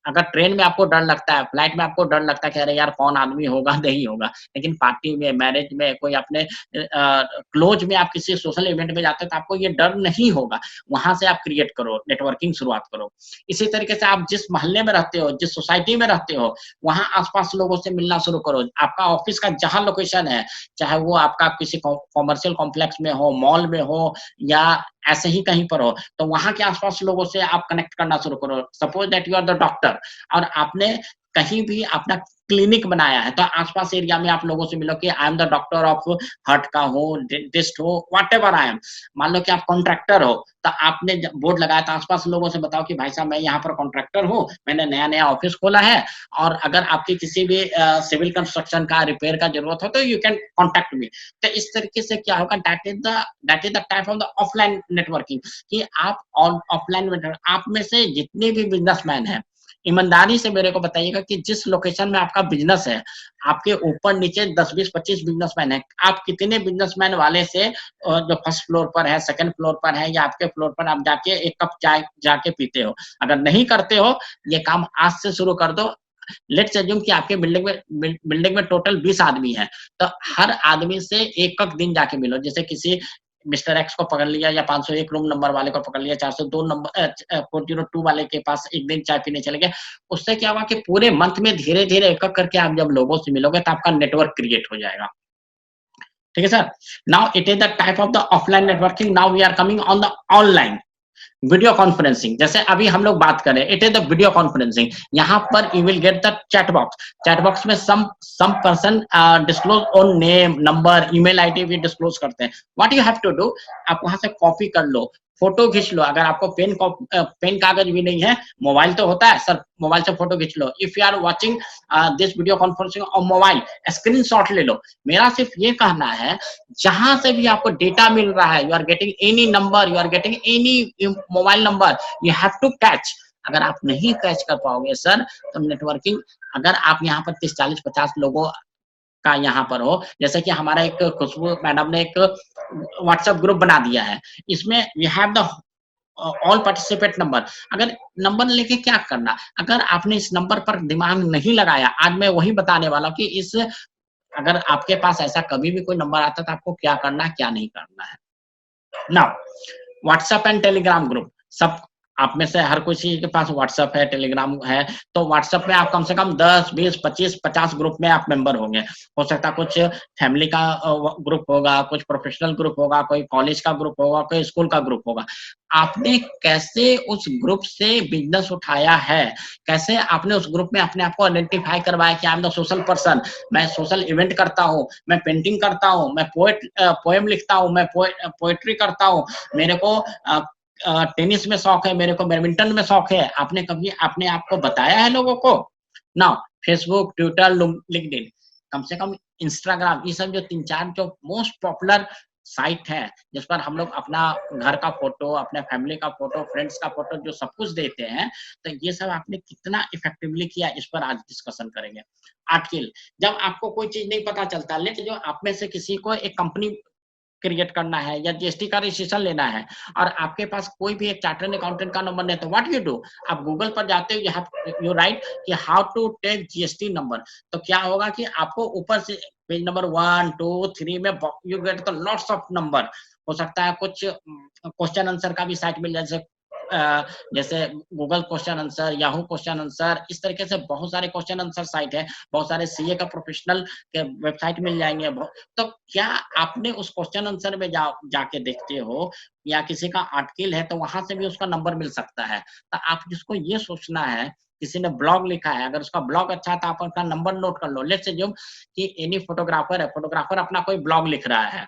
अगर ट्रेन में आपको डर लगता है, फ्लाइट में आपको डर लगता है कि अरे यार कौन आदमी होगा, नहीं होगा, लेकिन पार्टी में, मैरिज में, कोई अपने क्लोज में, आप किसी सोशल इवेंट में जाते हो तो आपको ये डर नहीं होगा। वहां से आप क्रिएट करो, नेटवर्किंग शुरुआत करो। इसी तरीके से आप जिस मोहल्ले में रहते हो, जिस सोसाइटी में रहते हो, वहां आसपास लोगों से मिलना शुरू करो। आपका ऑफिस का जहां लोकेशन है, चाहे वो आपका किसी कॉमर्शियल कॉम्प्लेक्स में हो, मॉल में हो या ऐसे ही कहीं पर हो, तो वहां के आसपास लोगों से आप कनेक्ट करना शुरू करो। Suppose that you are the doctor और आपने कहीं भी अपना क्लिनिक बनाया है, तो आसपास एरिया में आप लोगों से मिलो कि I am the doctor of heart का हो, डेंटिस्ट हो, व्हाटएवर आई एम। मान लो कि आप कॉन्ट्रैक्टर हो, तो आपने बोर्ड लगाया, तो आसपास लोगों से बताओ कि भाई साहब मैं यहाँ पर कॉन्ट्रैक्टर हूँ, मैंने नया नया ऑफिस खोला है और अगर आपकी किसी भी सिविल कंस्ट्रक्शन का रिपेयर का जरूरत हो तो यू कैन कॉन्टेक्ट मी। तो इस तरीके से क्या होगा, that is the type of the offline networking, कि आप ऑफलाइन में आप में से जितने भी बिजनेसमैन हैं, ईमानदारी से मेरे को बताइएगा कि जिस लोकेशन में आपका बिजनेस है, आपके ऊपर नीचे 10, 20, 25 बिजनेसमैन है, आप कितने बिजनेसमैन वाले से जो फर्स्ट फ्लोर पर है, सेकंड फ्लोर पर है या आपके फ्लोर पर, आप जाके एक कप चाय जाके पीते हो? अगर नहीं करते हो, ये काम आज से शुरू कर दो। लेट्स अज्यूम कि आपके बिल्डिंग में टोटल 20 आदमी हैं, तो हर आदमी से एक दिन जाके मिलो। जैसे किसी मिस्टर एक्स को पकड़ लिया या 501 रूम नंबर वाले को पकड़ लिया, 402 नंबर 402 वाले के पास एक दिन चाय पीने चले गए। उससे क्या हुआ कि पूरे मंथ में धीरे-धीरे एक-एक करके आप जब लोगों से मिलोगे तो आपका नेटवर्क क्रिएट हो जाएगा। ठीक है sir? Now it is the type of the offline networking, now we are coming on the online. Video conferencing, जैसे अभी हम लोग बात करें, it is the video conferencing. यहाँ पर you will get the chat box में some person disclose on name, number, email ID भी डिस्क्लोज करते हैं। What you have to do, आप वहां से कॉपी कर लो, फोटो खींच लो। अगर आपको पेन कागज भी नहीं है, मोबाइल तो होता है सर, मोबाइल से फोटो खींच लो। If you are watching this video conferencing on mobile, screenshot ले लो। मेरा सिर्फ ये कहना है, जहां से भी आपको डेटा मिल रहा है, you are getting any number, you are getting any mobile number, you have to catch. अगर आप नहीं कैच कर पाओगे सर, तो नेटवर्किंग, अगर आप यहाँ पर 30, 40, 50 लोगों का यहाँ पर हो, जैसे कि हमारा एक खुशबू मैडम ने एक व्हाट्सएप ग्रुप बना दिया है, इसमें we have the all participate number. अगर नंबर लेके क्या करना, अगर आपने इस नंबर पर दिमाग नहीं लगाया, आज मैं वही बताने वाला हूँ कि इस, अगर आपके पास ऐसा कभी भी कोई नंबर आता है तो आपको क्या करना है, क्या नहीं करना है। Now WhatsApp and Telegram group, सब आप में से हर किसी के पास व्हाट्सएप है, टेलीग्राम है, तो व्हाट्सएप में आप कम से कम 10, 20, 25, 50 ग्रुप में आप मेंबर होंगे। हो सकता है कुछ फैमिली का ग्रुप होगा, कुछ प्रोफेशनल ग्रुप होगा, कोई कॉलेज का ग्रुप होगा, कोई स्कूल का ग्रुप होगा। आपने कैसे उस ग्रुप से बिज़नेस उठाया है? कैसे आपने उस ग्रुप में अपने आप को आइडेंटिफाई करवाया कि I am the social person, मैं सोशल इवेंट करता हूँ, मैं पेंटिंग करता हूँ, मैं पोएम लिखता हूँ, मैं पोएट्री करता हूँ, मेरे को टेनिस में शौक है, मेरे को बैडमिंटन में शौक है। आपने कभी अपने आप को बताया है लोगों को? नाउ फेसबुक, ट्विटर, लिंक्डइन, कम से कम इंस्टाग्राम, ये सब जो 3-4 जो मोस्ट पॉपुलर साइट है, जिस पर हम लोग अपना घर का फोटो, अपने फैमिली का फोटो, फ्रेंड्स का फोटो जो सब कुछ देते हैं, तो ये सब आपने कितना इफेक्टिवली किया, इस पर आज डिस्कशन करेंगे। आर्टिकल, जब आपको कोई चीज नहीं पता चलता, लेट जो आप में से किसी को एक कंपनी क्रिएट करना है या जीएसटी का रजिस्ट्रेशन लेना है और आपके पास कोई भी एक चार्टर्ड अकाउंटेंट का नंबर नहीं, तो व्हाट यू डू, आप गूगल पर जाते हो, यू राइट कि how to take GST number, तो क्या होगा कि आपको ऊपर से पेज नंबर 1, 2, 3 में you get the lots of number. हो सकता है कुछ क्वेश्चन आंसर का भी साइट मिल जाए, जैसे Google question answer, Yahoo question answer, इस तरीके से बहुत सारे क्वेश्चन आंसर साइट है, बहुत सारे सीए का प्रोफेशनल के वेबसाइट मिल जाएंगे। तो क्या आपने उस क्वेश्चन आंसर में जाके देखते हो या किसी का आर्टिकल है तो वहां से भी उसका नंबर मिल सकता है। तो आप जिसको ये सोचना है, किसी ने ब्लॉग लिखा है, अगर उसका ब्लॉग अच्छा है तो आप उसका नंबर नोट कर लो। लेट्स अज्यूम कि एनी फोटोग्राफर है, फोटोग्राफर अपना कोई ब्लॉग लिख रहा है,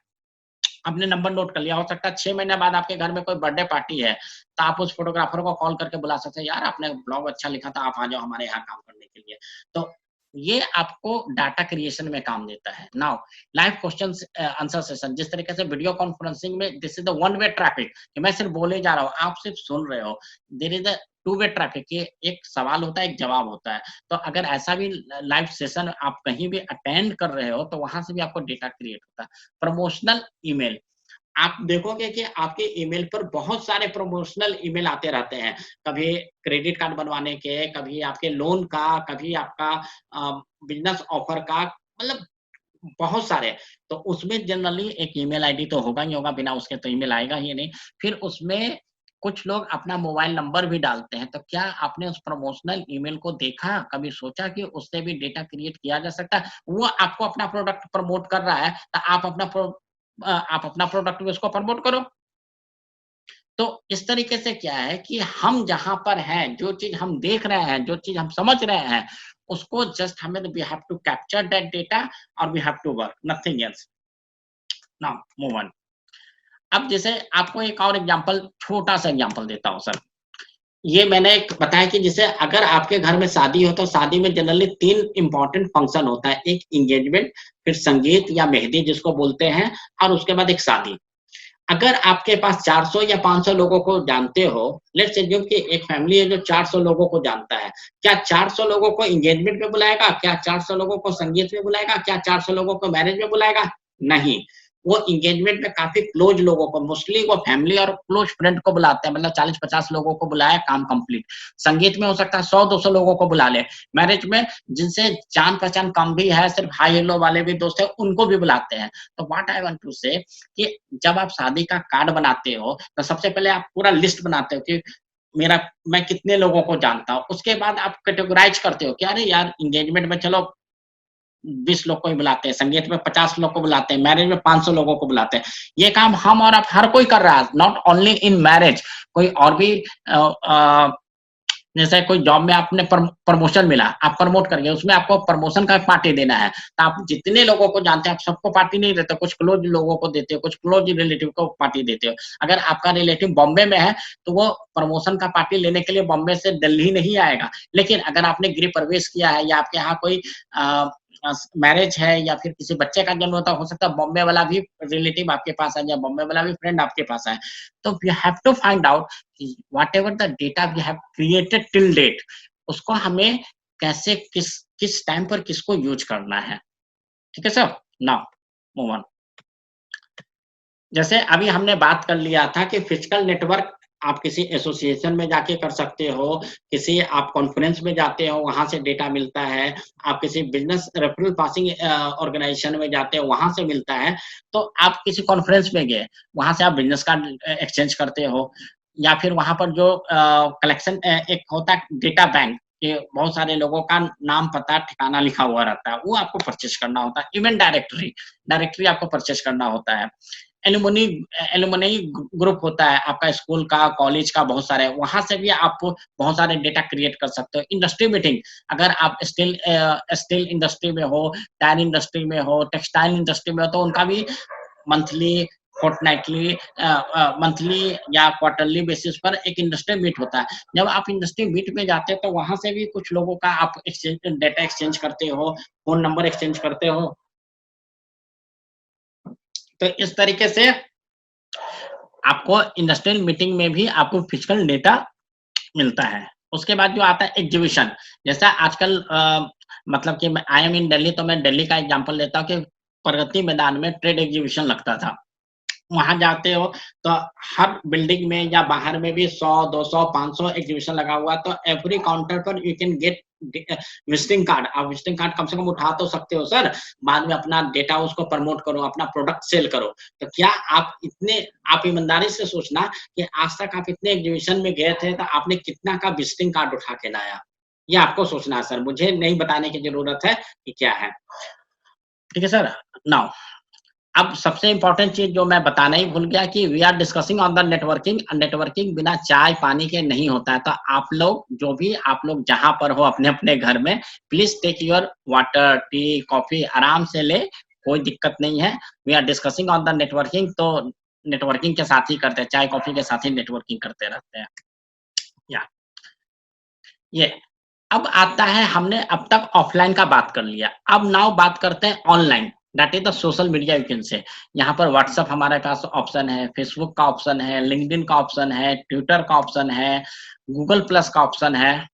आपने नंबर नोट कर लिया, हो सकता है 6 महीने बाद आपके घर में कोई बर्थडे पार्टी है, तो आप उस फोटोग्राफर को कॉल करके बुला सकते हैं, यार आपने ब्लॉग अच्छा लिखा था, आप आ जाओ हमारे यहाँ काम करने के लिए। तो ये आपको डाटा क्रिएशन में काम देता है। Now live question answer session, जिस तरीके से वीडियो कॉन्फ्रेंसिंग में this is the one way traffic कि मैं सिर्फ बोले जा रहा हूँ, आप सिर्फ सुन रहे हो, there is a two way traffic कि एक सवाल होता है, एक जवाब होता है। तो अगर ऐसा भी लाइव सेशन आप कहीं भी अटेंड कर रहे हो तो वहां से भी आपको डेटा क्रिएट होता है। प्रमोशनल ईमेल, आप देखोगे कि आपके ईमेल पर बहुत सारे प्रमोशनल ईमेल आते रहते हैं, कभी क्रेडिट कार्ड बनवाने के, कभी आपके लोन का, कभी आपका बिजनेस ऑफर का, मतलब बहुत सारे। तो उसमें जनरली एक ईमेल आईडी तो होगा ही होगा, बिना उसके तो ईमेल आएगा ही नहीं। फिर उसमें कुछ लोग अपना मोबाइल नंबर भी डालते हैं, तो क्या आपने उस प्रमोशनल ईमेल को देखा, कभी सोचा कि उससे भी डेटा क्रिएट किया जा सकता है? वो आपको अपना प्रोडक्ट प्रमोट कर रहा है, तो आप अपना प्रोडक्ट भी उसको प्रमोट करो। तो इस तरीके से क्या है कि हम जहाँ पर हैं, जो चीज़ हम देख रहे हैं, जो चीज़ हम समझ रहे हैं, उसको जस्ट हमें we have to capture that data और we have to work, nothing else. Now move on. अब जैसे आपको एक और एग्जांपल, छोटा-सा एग्जांपल देता हूँ सर। ये मैंने एक बताया कि जैसे अगर आपके घर में शादी हो, तो शादी में जनरली 3 इम्पोर्टेंट फंक्शन होता है। एक एंगेजमेंट, फिर संगीत या मेहंदी जिसको बोलते हैं, और उसके बाद एक शादी। अगर आपके पास 400 या 500 लोगों को जानते हो, लेट्स अज्यूम कि एक फैमिली है जो 400 लोगों को जानता है। क्या 400 लोगों को एंगेजमेंट में बुलाएगा? क्या 400 लोगों को संगीत में बुलाएगा? क्या 400 लोगों को मैरिज में बुलाएगा? नहीं। वो एंगेजमेंट में काफ़ी क्लोज़ लोगों को, मोस्टली वो फैमिली और क्लोज़ फ्रेंड को बुलाते हैं, मतलब 40-50 लोगों को बुलाया, काम कंप्लीट। संगीत में हो सकता है 100-200 लोगों को बुला ले। मैरिज में जिनसे जान-पहचान कम भी है, सिर्फ हाई हेलो वाले भी दोस्त हैं, उनको भी बुलाते हैं। तो व्हाट आई वांट टू से कि जब आप शादी का कार्ड बनाते हो, तो सबसे पहले आप पूरा लिस्ट बनाते हो कि मैं कितने लोगों को जानता हूँ। उसके बाद आप कैटेगराइज़ करते हो कि अरे यार, एंगेजमेंट में चलो 20 लोग को ही बुलाते हैं, संगीत में 50 लोग को बुलाते हैं, मैरिज में 500 लोगों को बुलाते हैं। ये काम हम और आप हर कोई कर रहा है, नॉट ओनली इन मैरिज। कोई और भी जैसे कोई जॉब में आपने प्रमोशन मिला, आप प्रमोट कर गए, उसमें आपको प्रमोशन का पार्टी देना है, तो आप जितने लोगों को जानते हैं, आप सबको पार्टी नहीं देते, कुछ क्लोज लोगों को देते हो, कुछ क्लोज रिलेटिव को पार्टी देते हो। अगर आपका रिलेटिव बॉम्बे में है, तो वो प्रमोशन का पार्टी लेने के लिए बॉम्बे से दिल्ली नहीं आएगा। लेकिन अगर आपने गृह प्रवेश किया है या आपके यहाँ कोई मैरिज है या फिर किसी बच्चे का जन्म होता, हो सकता है बॉम्बे वाला भी रिलेटिव आपके पास आ जाए, बॉम्बे वाला भी फ्रेंड आपके पास आए। तो we have to find out whatever the data we have created till date, उसको हमें कैसे किस टाइम पर किसको यूज करना है। ठीक है सर? Now move on. जैसे अभी हमने बात कर लिया था कि फिजिकल नेटवर्क आप किसी एसोसिएशन में जाके कर सकते हो, किसी आप कॉन्फ्रेंस में जाते हो, वहाँ से डेटा मिलता है, आप किसी बिज़नेस रेफरल पासिंग ऑर्गेनाइजेशन में जाते हो, वहाँ से मिलता है। तो आप किसी कॉन्फ्रेंस में गए, वहाँ से आप बिज़नेस कार्ड एक्सचेंज करते हो, या फिर वहाँ पर जो कलेक्शन एक होता है डेटा बैंक, कि बहुत सारे लोगों का नाम, पता, ठिकाना लिखा हुआ रहता है, वो आपको परचेज़ करना होता है। इवेंट डायरेक्टरी, डायरेक्टरी आपको परचेज़ करना होता है। एलुमनी एलुमनी ग्रुप होता है आपका स्कूल का, कॉलेज का, बहुत सारे, वहाँ से भी आप बहुत सारे डेटा क्रिएट कर सकते हो। इंडस्ट्री मीटिंग, अगर आप स्टील इंडस्ट्री में हो, टायर इंडस्ट्री में हो, टेक्सटाइल इंडस्ट्री में हो, तो उनका भी मंथली, फोर्टनाइटली, मंथली या क्वार्टरली बेसिस पर एक इंडस्ट्री मीट होता है। जब आप इंडस्ट्री मीट में जाते हो तो वहाँ से भी कुछ लोगों का आप डेटा एक्सचेंज करते हो, फ़ोन नंबर एक्सचेंज करते हो। तो इस तरीके से आपको इंडस्ट्रियल मीटिंग में भी आपको फिजिकल डेटा मिलता है। उसके बाद जो आता है एग्जीबिशन, जैसा आजकल मतलब कि मैं आई एम इन दिल्ली, तो मैं दिल्ली का एग्ज़ाम्पल लेता हूँ कि प्रगति मैदान में ट्रेड एग्जीबिशन लगता था। वहाँ जाते हो तो हर बिल्डिंग में या बाहर में भी 100, 200, 500 एग्जीबिशन लगा हुआ है, तो एवरी काउंटर पर you can get visiting card. आप विजिटिंग कार्ड कम से कम उठा तो सकते हो सर, बाद में अपना डेटा उसको प्रमोट करो, अपना प्रोडक्ट सेल करो। तो क्या आप ईमानदारी से सोचना कि आज तक आप इतने एग्जीबिशन में गए थे, तो आपने कितना का विजिटिंग कार्ड उठा के लाया? ये आपको सोचना है सर, मुझे नहीं बताने की ज़रूरत है कि क्या है। ठीक है सर? नाउ अब सबसे इम्पोर्टेंट चीज़ जो मैं बताना ही भूल गया कि we are discussing on the networking. Networking बिना चाय-पानी के नहीं होता है। तो आप लोग जो भी आप लोग जहाँ पर हो अपने-अपने घर में, please take your water, tea, coffee आराम से लें, कोई दिक्कत नहीं है। We are discussing on the networking, तो नेटवर्किंग के साथ ही करते हैं, चाय-कॉफ़ी के साथ ही नेटवर्किंग करते रहते हैं। या ये अब आता है, हमने अब तक ऑफलाइन का बात कर लिया, अब नाउ बात करते हैं online, that is the social media you can say. यहाँ पर व्हाट्सएप हमारे पास ऑप्शन है, फेसबुक का ऑप्शन है, लिंक्डइन का ऑप्शन है, ट्विटर का ऑप्शन है, गूगल प्लस का ऑप्शन है,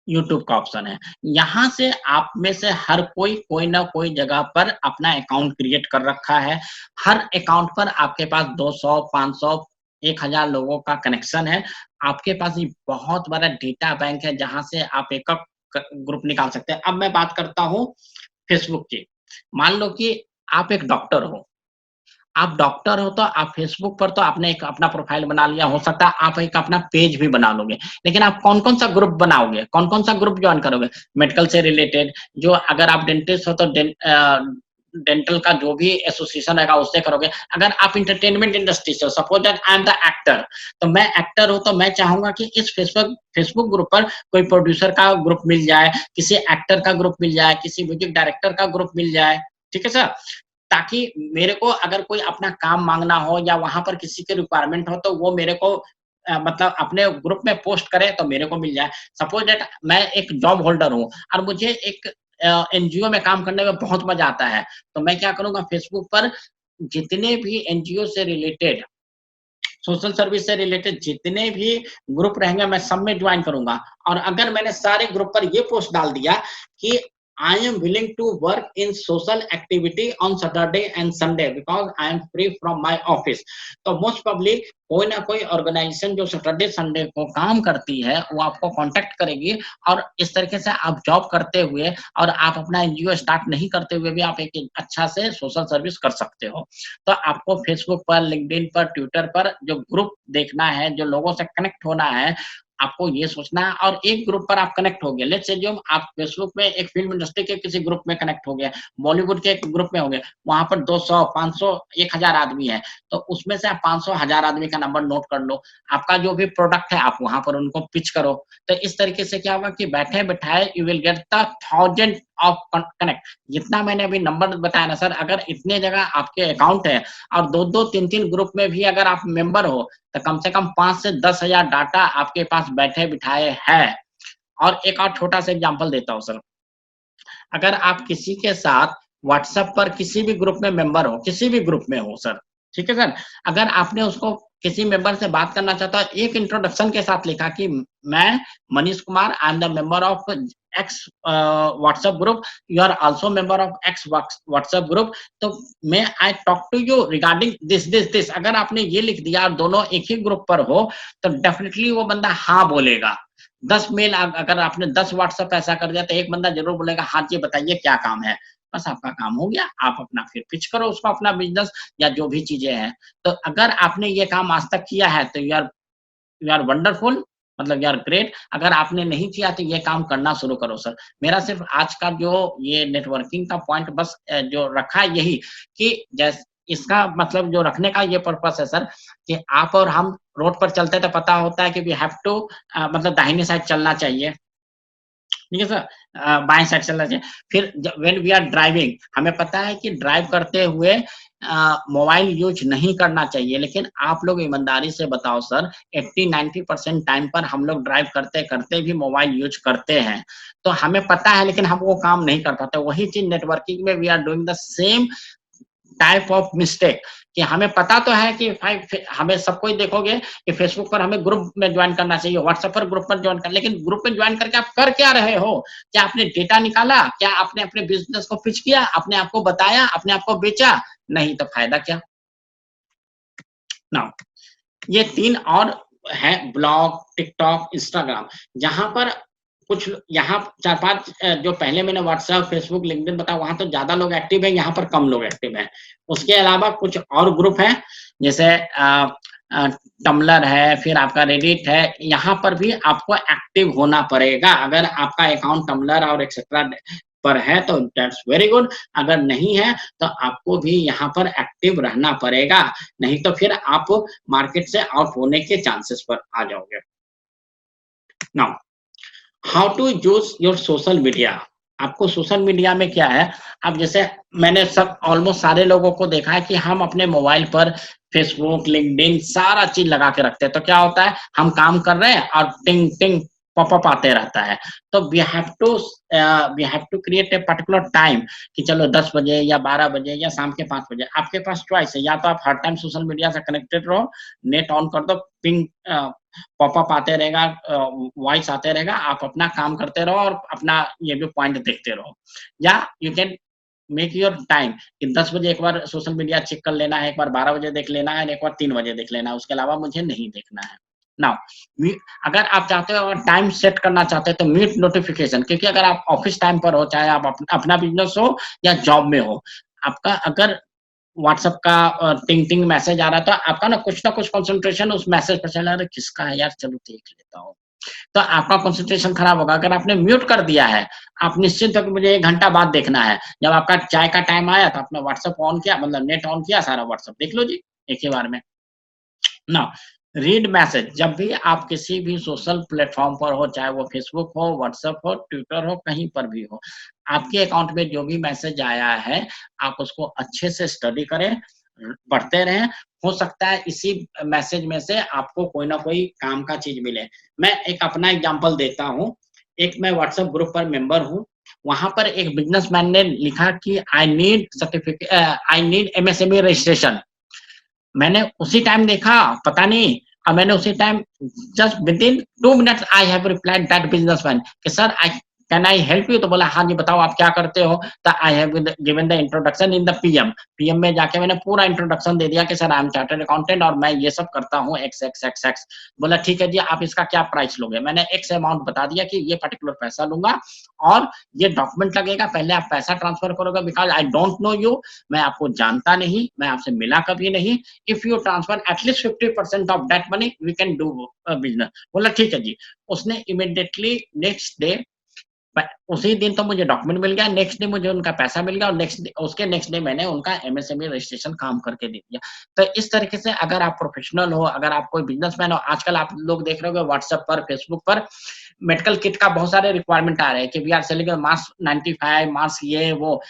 यूट्यूब का ऑप्शन है। यहाँ से आप में से हर कोई, कोई ना कोई जगह पर अपना अकाउंट क्रिएट कर रखा है। हर अकाउंट पर आपके पास 200, 500, 1000 लोगों का कनेक्शन है। आपके पास ये बहुत बड़ा डेटा बैंक है, जहाँ से आप एक-एक ग्रुप निकाल सकते हैं। अब मैं बात करता हूँ फेसबुक की। मान लो कि आप एक डॉक्टर हो, आप डॉक्टर हो तो आप फेसबुक पर तो आपने एक अपना प्रोफाइल बना लिया, हो सकता है आप एक अपना पेज भी बना लोगे। लेकिन आप कौन-कौन सा ग्रुप बनाओगे? कौन-कौन सा ग्रुप जॉइन करोगे? मेडिकल से रिलेटेड, जो अगर आप डेंटिस्ट हो तो डेंटल का जो भी एसोसिएशन रहेगा उससे करोगे। अगर आप एंटरटेनमेंट इंडस्ट्री से हो, suppose that I am the actor, तो मैं एक्टर हूँ तो मैं चाहूँगा कि इस फेसबुक ग्रुप पर कोई प्रोड्यूसर का ग्रुप मिल जाए, किसी एक्टर का ग्रुप मिल जाए, किसी म्यूजिक डायरेक्टर का ग्रुप मिल जाए। ठीक है सर? ताकि मेरे को अगर कोई अपना काम माँगना हो या वहाँ पर किसी की रिक्वायरमेंट हो, तो वो मेरे को मतलब अपने ग्रुप में पोस्ट करे तो मेरे को मिल जाए। सपोज़ दैट मैं एक जॉब होल्डर हूँ और मुझे एक एनजीओ में काम करने में बहुत मज़ा आता है, तो मैं क्या करूँगा, फेसबुक पर जितने भी एनजीओ से रिलेटेड, सोशल सर्विस से रिलेटेड जितने भी ग्रुप रहेंगे, मैं सब में ज्वाइन करूँगा। और अगर मैंने सारे ग्रुप पर ये पोस्ट डाल दिया कि I am willing to work in social activity on Saturday and Sunday because I am free from my office, तो मोस्ट प्रोबब्ली कोई ना कोई ऑर्गेनाइजेशन जो सैटरडे संडे को काम करती है, वो आपको कॉन्टैक्ट करेगी। और इस तरीके से आप जॉब करते हुए और आप अपना एनजीओ स्टार्ट नहीं करते हुए भी आप एक अच्छा से सोशल सर्विस कर सकते हो। तो आपको फेसबुक पर, लिंक्डइन पर, ट्विटर पर जो ग्रुप देखना है, जो लोगों से कनेक्ट होना है, आपको ये सोचना है। और एक ग्रुप पर आप कनेक्ट हो गए, लेट्स अज्यूम आप फेसबुक में एक फ़िल्म इंडस्ट्री के किसी ग्रुप में कनेक्ट हो गए, बॉलीवुड के एक ग्रुप में हो गए, वहाँ पर 200, 500, 1000 आदमी हैं, तो उसमें से आप 500, 1000 आदमी का नंबर नोट कर लो। आपका जो भी प्रोडक्ट है, आप वहाँ पर उनको पिच करो। तो इस तरीके से क्या होगा कि बैठे-बिठाए you will get the thousand of connect. जितना मैंने अभी नंबर बताया ना सर, अगर इतने जगह आपके अकाउंट है और 2-2, 3-3 ग्रुप में भी अगर आप मेंबर हो, तो कम से कम 5 से 10,000 डाटा आपके पास बैठे-बिठाए है। और एक और छोटा-सा एग्ज़ाम्पल देता हूँ सर, अगर आप किसी के साथ व्हाट्सएप पर किसी भी ग्रुप में मेंबर हो, किसी भी ग्रुप में हो सर, ठीक है सर? अगर आपने उसको किसी मेंबर से बात करना चाहता है, एक इंट्रोडक्शन के साथ लिखा कि मैं Manish Kumar, I am the member of X WhatsApp group, you are also member of X WhatsApp group, तो may I talk to you regarding this. अगर आपने ये लिख दिया और दोनों एक ही ग्रुप पर हो, तो डेफिनिटली वो बंदा हाँ बोलेगा। 10 मेल अगर आपने 10 व्हाट्सएप ऐसा कर दिया, तो एक बंदा ज़रूर बोलेगा, हाँ जी बताइए क्या काम है? बस आपका काम हो गया, आप अपना फिर पिच करो उसको अपना बिज़नेस या जो भी चीज़ें हैं। तो अगर आपने ये काम आज तक किया है, तो you are you are wonderful, मतलब यू आर ग्रेट। अगर आपने नहीं किया तो ये काम करना शुरू करो सर। मेरा सिर्फ आज का जो ये नेटवर्किंग का पॉइंट बस जो रखा है यही, कि जैसे इसका मतलब जो रखने का ये पर्पस है सर, कि आप और हम रोड पर चलते हैं तो पता होता है कि वी हैव टू मतलब दाहिने साइड चलना चाहिए, ठीक है सर, बाएं साइड चलना चाहिए। फिर व्हेन वी आर ड्राइविंग, हमें पता है कि ड्राइव करते हुए मोबाइल यूज नहीं करना चाहिए, लेकिन आप लोग ईमानदारी से बताओ सर, 80-90% टाइम पर हम लोग ड्राइव करते करते भी मोबाइल यूज करते हैं। तो हमें पता है लेकिन हम वो काम नहीं कर पाते। वही चीज नेटवर्किंग में we are doing the same type of mistake, कि हमें पता तो है कि भाई हमें सब कोई देखोगे कि फेसबुक पर हमें ग्रुप में ज्वाइन करना चाहिए, व्हाट्सएप पर ग्रुप पर ज्वाइन कर, लेकिन ग्रुप में ज्वाइन करके आप कर क्या रहे हो? क्या आपने डेटा निकाला? क्या आपने अपने बिजनेस को पिच किया? अपने आप को बताया? अपने आप को बेचा? नहीं तो फायदा क्या? नाउ ये 3 और हैं, ब्लॉग, टिकटॉक, इंस्टाग्राम, जहाँ पर कुछ यहाँ 4-5 जो पहले मैंने व्हाट्सएप, फेसबुक, लिंक्डइन बताया, वहाँ तो ज़्यादा लोग एक्टिव हैं, यहाँ पर कम लोग एक्टिव हैं। उसके अलावा कुछ और ग्रुप हैं, जैसे अ, टम्बलर है, फिर आपका रेडिट है, यहाँ पर भी आपको एक्टिव होना पड़ेगा। अगर आपका अकाउंट टम्बलर और एक्सेट्रा पर है तो दैट्स वेरी गुड, अगर नहीं है तो आपको भी यहाँ पर एक्टिव रहना पड़ेगा, नहीं तो फिर आप मार्केट से आउट होने के चांसेस पर आ जाओगे। Now how to use your social media. आपको सोशल मीडिया में क्या है, अब जैसे मैंने सब ऑलमोस्ट सारे लोगों को देखा है कि हम अपने मोबाइल पर फेसबुक, लिंक्डइन सारा चीज लगा के रखते हैं। तो क्या होता है, हम काम कर रहे हैं और टिंग टिंग पॉपअप आते रहता है। तो we have to create a particular time, कि चलो 10 बजे या 12 बजे या शाम के 5 बजे आपके पास चॉइस है, या तो आप हर टाइम सोशल मीडिया से कनेक्टेड रहो, नेट ऑन कर दो, पिंग पॉपअप आते रहेगा, वॉइस आते रहेगा, आप अपना काम करते रहो और अपना ये भी पॉइंट देखते रहो। या you can make your time कि 10 बजे एक बार सोशल मीडिया चेक कर लेना है, एक बार 12 बजे देख लेना है, एक बार 3 बजे देख लेना है, उसके अलावा मुझे नहीं देखना है। नाउ अगर आप चाहते हो, अगर टाइम सेट करना चाहते हैं तो म्यूट नोटिफिकेशन, क्योंकि अगर आप ऑफिस टाइम पर हो, चाहे आप अपना बिजनेस हो या जॉब में हो, आपका अगर व्हाट्सएप का टिंग टिंग मैसेज आ रहा है तो आपका ना कुछ कंसंट्रेशन उस मैसेज पर चला, अरे किसका है यार, चलो देख लेता हूँ, तो आपका कंसंट्रेशन खराब होगा। अगर आपने म्यूट कर दिया है, आप निश्चित हो कि मुझे 1 घंटा बाद देखना है, जब आपका चाय का टाइम आया तो आपने व्हाट्सएप ऑन किया, मतलब नेट ऑन किया, सारा व्हाट्सएप देख लो जी एक ही बार में। ना रीड मैसेज, जब भी आप किसी भी सोशल प्लेटफॉर्म पर हो, चाहे वो फेसबुक हो, व्हाट्सएप हो, ट्विटर हो, कहीं पर भी हो, आपके अकाउंट में जो भी मैसेज आया है, आप उसको अच्छे से स्टडी करें, पढ़ते रहें। हो सकता है इसी मैसेज में से आपको कोई ना कोई काम का चीज मिले। मैं एक अपना एग्जांपल देता हूँ। एक मैं व्हाट्सएप ग्रुप पर मेंबर हूँ, वहां पर एक बिजनेसमैन ने लिखा कि आई नीड एमएसएमई रजिस्ट्रेशन। मैंने उसी टाइम देखा, पता नहीं, और मैंने उसी time just within 2 minutes I have replied that businessman कि sir I can I help you. तो बोला हाँ जी बताओ आप क्या करते हो। तो I have given the introduction in the PM में जाके मैंने पूरा इंट्रोडक्शन दे दिया कि sir I am chartered accountant और मैं ये सब करता हूँ एक्स एक्स एक्स एक्स। बोला ठीक है जी, आप इसका क्या प्राइस लोगे। मैंने एक्स अमाउंट बता दिया कि ये पर्टिकुलर पैसा लूंगा और ये डॉक्यूमेंट लगेगा, पहले आप पैसा ट्रांसफर करोगे, because I don't know you, मैं आपको जानता नहीं, मैं आपसे मिला कभी नहीं। If you transfer at least 50% of that money we can do business. बोला ठीक है जी। उसने इमीडिएटली नेक्स्ट डे, उसी दिन तो मुझे डॉक्यूमेंट मिल गया, नेक्स्ट डे मुझे उनका पैसा मिल गया और नेक्स्ट डे मैंने उनका एमएसएमई रजिस्ट्रेशन काम करके दे दिया। तो इस तरीके से अगर आप प्रोफेशनल हो, अगर आप कोई बिजनेसमैन हो, आजकल आप लोग देख रहे होंगे व्हाट्सएप पर, फेसबुक पर मेडिकल किट का बहुत सारे रिक्वायरमेंट आ रहे हैं कि we are selling mask 95 mask, ये वो।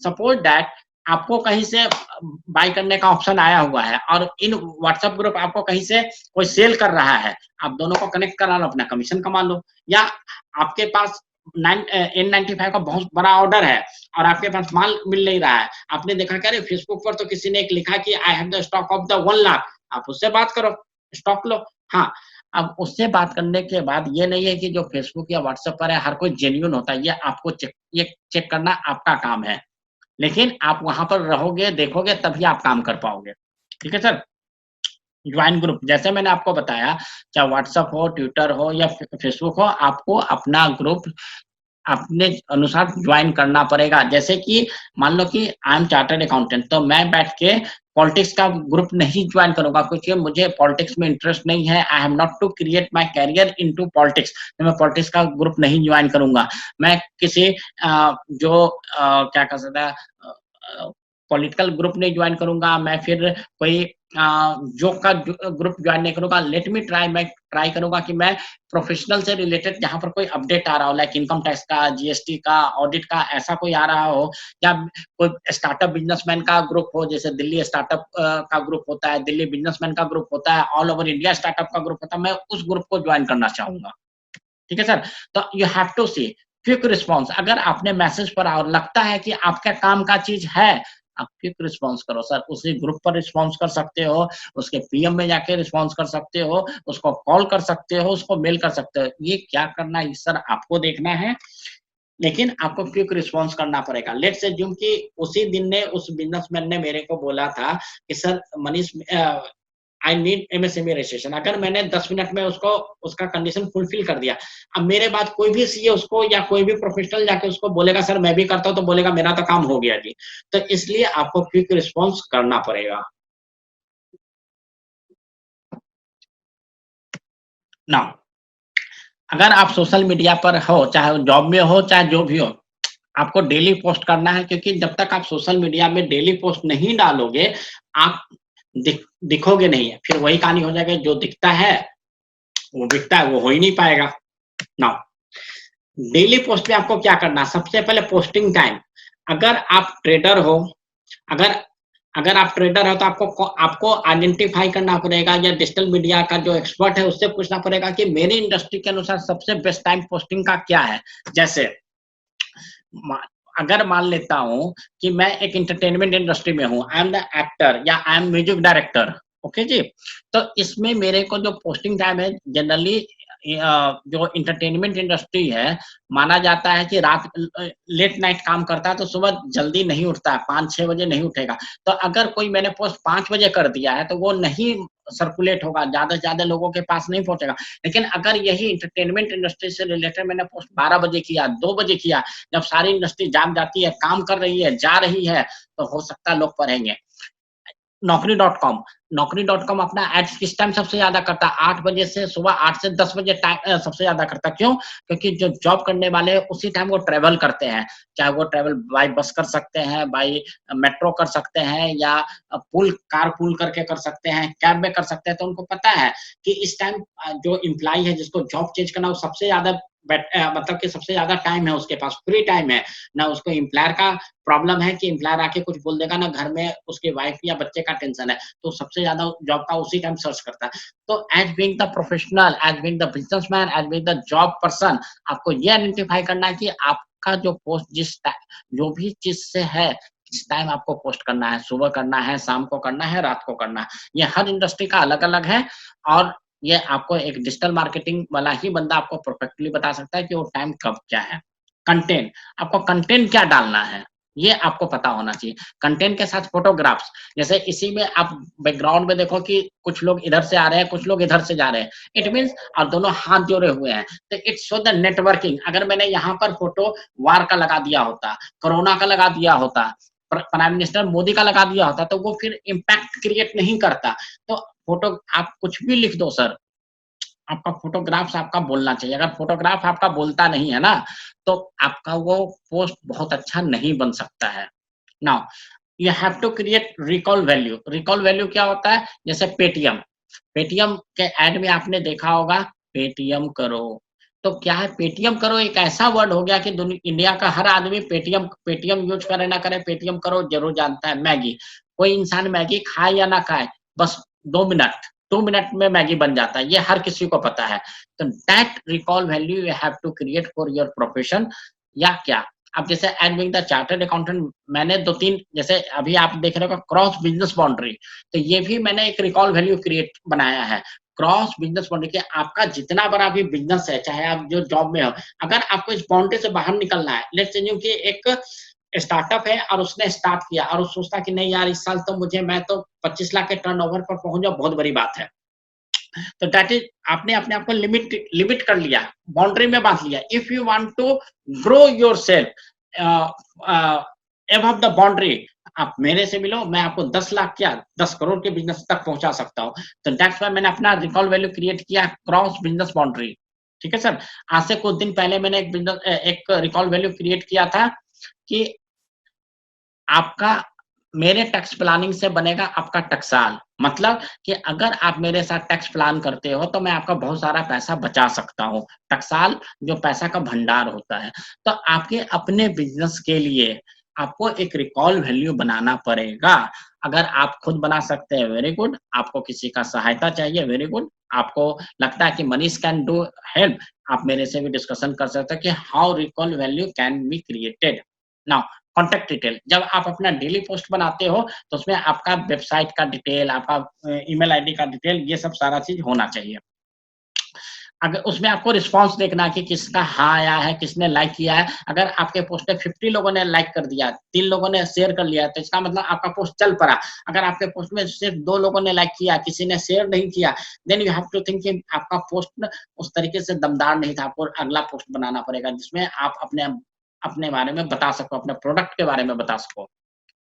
सपोज दैट आपको कहीं से बाय करने का ऑप्शन आया हुआ है और इन व्हाट्सएप ग्रुप आपको कहीं से कोई सेल कर रहा है, आप दोनों को कनेक्ट करा लो, अपना कमीशन कमा लो। या आपके पास N95 का बहुत बड़ा ऑर्डर है और आपके पास माल मिल नहीं रहा है, आपने देखा क्या रे फेसबुक पर तो किसी ने एक लिखा कि आई have the stock of the 1 lakh, आप उससे बात करो, स्टॉक लो। हाँ, अब उससे बात करने के बाद ये नहीं है कि जो फेसबुक या व्हाट्सएप पर है हर कोई जेन्युइन होता है, ये आपको चेक करना आपका काम है, लेकिन आप वहां पर रहोगे, देखोगे, तभी आप काम कर पाओगे। ठीक है सर। ज्वाइन ग्रुप, जैसे मैंने आपको बताया, चाहे व्हाट्सएप हो, ट्विटर हो या फेसबुक हो, आपको अपना ग्रुप अपने अनुसार ज्वाइन करना पड़ेगा। जैसे कि मान लो कि आई एम चार्टर्ड अकाउंटेंट, तो मैं बैठ के पॉलिटिक्स का ग्रुप नहीं ज्वाइन करूंगा, क्योंकि मुझे पॉलिटिक्स में इंटरेस्ट नहीं है। I have not to create my career into politics, तो मैं पॉलिटिक्स का ग्रुप नहीं ज्वाइन करूंगा। मैं किसी क्या कह सकता है, पॉलिटिकल ग्रुप नहीं ज्वाइन करूंगा। मैं फिर कोई जोक का ग्रुप ज्वाइन नहीं करूंगा। लेट मी ट्राई, मैं ट्राई करूंगा कि मैं प्रोफेशनल से रिलेटेड जहां पर कोई अपडेट आ रहा हो, लाइक इनकम टैक्स का, जीएसटी का, ऑडिट का, ऐसा कोई आ रहा हो, या कोई स्टार्टअप बिजनेसमैन का ग्रुप हो, जैसे दिल्ली स्टार्टअप का ग्रुप होता है, दिल्ली बिजनेसमैन का ग्रुप होता है, ऑल ओवर इंडिया स्टार्टअप का ग्रुप होता है, मैं उस ग्रुप को ज्वाइन करना चाहूंगा। ठीक है सर? तो you have to see quick response. अगर आपने मैसेज पर और लगता है कि आपका काम का चीज है, आप क्विक रिस्पॉन्स करो सर। उसी ग्रुप पर रिस्पॉन्स कर सकते हो, उसके पीएम में जाके रिस्पॉन्स कर सकते हो, उसको कॉल कर सकते हो, उसको मेल कर सकते हो। ये क्या करना है सर आपको देखना है, लेकिन आपको क्विक रिस्पॉन्स करना पड़ेगा। लेट्स अज्यूम कि उसी दिन ने उस बिजनेसमैन ने मेरे को बोला था कि sir Manish, I need MSME registration. अगर मैंने 10 मिनट में उसको उसका कंडीशन फुलफिल कर दिया, अब मेरे बाद कोई भी सीए उसको या कोई भी प्रोफेशनल जाके उसको बोलेगा सर मैं भी करता हूं, तो बोलेगा मेरा तो काम हो गया जी। तो इसलिए आपको क्विक रिस्पॉन्स करना पड़ेगा ना। अगर आप सोशल मीडिया पर हो, चाहे जॉब में हो चाहे जो भी हो, आपको डेली पोस्ट करना है, क्योंकि जब तक आप सोशल मीडिया में डेली पोस्ट नहीं डालोगे, आप दिखोगे नहीं है। फिर वही कहानी हो जाएगी, जो दिखता है वो बिकता है, वो हो ही नहीं पाएगा ना। डेली पोस्ट में आपको क्या करना है, सबसे पहले पोस्टिंग टाइम। अगर आप ट्रेडर हो, अगर अगर आप ट्रेडर हो, तो आपको आइडेंटिफाई करना पड़ेगा, या डिजिटल मीडिया का जो एक्सपर्ट है उससे पूछना पड़ेगा कि मेरी इंडस्ट्री के अनुसार सबसे बेस्ट टाइम पोस्टिंग का क्या है। जैसे अगर मान लेता हूं कि मैं एक एंटरटेनमेंट इंडस्ट्री में हूं, आई एम द एक्टर या I am music director, okay जी, तो इसमें मेरे को जो पोस्टिंग टाइम है जनरली, जो एंटरटेनमेंट इंडस्ट्री है, माना जाता है कि रात लेट नाइट काम करता है, तो सुबह जल्दी नहीं उठता है, 5-6 बजे नहीं उठेगा। तो अगर कोई मैंने पोस्ट 5 बजे कर दिया है, तो वो नहीं सर्कुलेट होगा, ज्यादा से ज्यादा लोगों के पास नहीं पहुंचेगा। लेकिन अगर यही एंटरटेनमेंट इंडस्ट्री से रिलेटेड मैंने पोस्ट 12 बजे किया, 2 बजे किया, जब सारी इंडस्ट्री जाग जाती है, काम कर रही है, जा रही है, तो हो सकता है लोग पढ़ेंगे। नौकरी.com, नौकरी.com अपना एड्स किस टाइम सबसे ज्यादा करता है, 8 बजे से, सुबह 8 से 10 बजे टाइम सबसे ज्यादा करता है। क्यों? क्योंकि जो जॉब करने वाले हैं उसी टाइम वो ट्रेवल करते हैं, चाहे वो ट्रेवल बाय बस कर सकते हैं, बाय मेट्रो कर सकते हैं, या पूल कार पूल करके कर सकते हैं, कैब में कर सकते हैं। तो उनको पता है कि इस टाइम जो एम्प्लॉय है जिसको जॉब चेंज करना, वो सबसे ज्यादा मतलब कि सबसे ज्यादा टाइम है उसके पास, फ्री टाइम है ना। उसको एम्प्लॉयर का प्रॉब्लम है कि एम्प्लॉयर आके कुछ बोल देगा, ना घर में उसके वाइफ या बच्चे का टेंशन है, तो सबसे ज्यादा जॉब का उसी टाइम सर्च करता है। तो as being the professional, as being the businessman, as being the job person, आपको ये आइडेंटिफाई करना है कि आपका जो पोस्ट जो भी चीज से है, किस टाइम आपको पोस्ट करना है, सुबह करना है, शाम को करना है, रात को करना है। ये हर इंडस्ट्री का अलग अलग है, और ये आपको एक डिजिटल मार्केटिंग वाला ही बंदा आपको परफेक्टली बता सकता है कि वो टाइम कब क्या है। कंटेंट, आपको कंटेंट क्या डालना है, ये आपको पता होना चाहिए। कंटेंट के साथ फोटोग्राफ्स, जैसे इसी में आप बैकग्राउंड में देखो कि कुछ लोग इधर से आ रहे हैं, कुछ लोग इधर से जा रहे हैं, इट मीन्स और दोनों हाथ जोड़े हुए हैं, तो इट्स शो द नेटवर्किंग। अगर मैंने यहाँ पर फोटो वार का लगा दिया होता, कोरोना का लगा दिया होता, प्राइम मिनिस्टर मोदी का लगा दिया होता, तो वो फिर इम्पैक्ट क्रिएट नहीं करता। तो फोटो आप कुछ भी लिख दो सर, आपका फोटोग्राफ्स आपका बोलना चाहिए। अगर फोटोग्राफ आपका बोलता नहीं है ना, तो आपका वो पोस्ट बहुत अच्छा नहीं बन सकता है। Now you have to create recall value. Recall value क्या होता है? जैसे पेटीएम, पेटीएम के ऐड में आपने देखा होगा, पेटीएम करो। तो क्या है, पेटीएम करो एक ऐसा वर्ड हो गया कि इंडिया का हर आदमी पेटीएम पेटीएम यूज करे ना करे, पेटीएम करो जरूर जानता है। मैगी, कोई इंसान मैगी खाए या ना खाए, बस 2 मिनट 2 मिनट में मैगी बन जाता है, ये हर किसी को पता है। तो that recall value you have to create for your profession. या क्या, अब जैसे as being the chartered accountant, मैंने 2-3, जैसे अभी आप देख रहे हो क्रॉस बिजनेस बाउंड्री, तो ये भी मैंने एक रिकॉल वैल्यू क्रिएट बनाया है। क्रॉस बिजनेस बाउंड्री के आपका जितना बड़ा भी बिजनेस है, चाहे आप जो जॉब में हो, अगर आपको इस बाउंड्री से बाहर निकलना है, लेट्स अज्यूम कि एक स्टार्टअप है और उसने स्टार्ट किया और वो सोचता कि नहीं यार, इस साल तो मैं तो 25 लाख के टर्नओवर पर पहुंच जाऊं, बहुत बड़ी बात है। तो दैट इज आपने अपने आप को लिमिट कर लिया, बाउंड्री में बांध लिया। If you want to grow yourself above the boundary, आप मेरे से मिलो, मैं आपको 10 लाख क्या 10 करोड़ के बिजनेस तक पहुंचा सकता हूँ। तो दैट्स व्हाई मैंने अपना रिकॉल वैल्यू क्रिएट किया क्रॉस बिजनेस बाउंड्री। ठीक है सर। आज से कुछ दिन पहले मैंने एक रिकॉल वैल्यू क्रिएट किया था कि आपका मेरे टैक्स प्लानिंग से बनेगा आपका टकसाल। मतलब कि अगर आप मेरे साथ टैक्स प्लान करते हो तो मैं आपका बहुत सारा पैसा बचा सकता हूँ। टकसाल जो पैसा का भंडार होता है। तो आपके अपने बिजनेस के लिए आपको एक रिकॉल वैल्यू बनाना पड़ेगा। अगर आप खुद बना सकते हैं वेरी गुड, आपको किसी का सहायता चाहिए वेरी गुड, आपको लगता है कि मनीष कैन डू हेल्प, आप मेरे से भी डिस्कशन कर सकते हैं कि how recall value can be created. Now contact detail, जब आप अपना डेली पोस्ट बनाते हो तो उसमें आपका वेबसाइट का डिटेल, आपका ईमेल आईडी का डिटेल, ये सब सारा चीज होना चाहिए। अगर उसमें आपको रिस्पांस देखना है कि किसका हाँ आया है, किसने लाइक किया है। अगर आपके पोस्ट पे 50 लोगों ने लाइक कर दिया, 3 लोगों ने शेयर कर लिया, तो इसका मतलब आपका पोस्ट चल पड़ा। अगर आपके पोस्ट में सिर्फ 2 लोगों ने लाइक किया, किसी ने शेयर नहीं किया, then you have to think कि आपका पोस्ट उस तरीके से दमदार नहीं था। आपको अगला पोस्ट बनाना पड़ेगा जिसमें आप अपने अपने बारे में बता सको, अपने प्रोडक्ट के बारे में बता सको।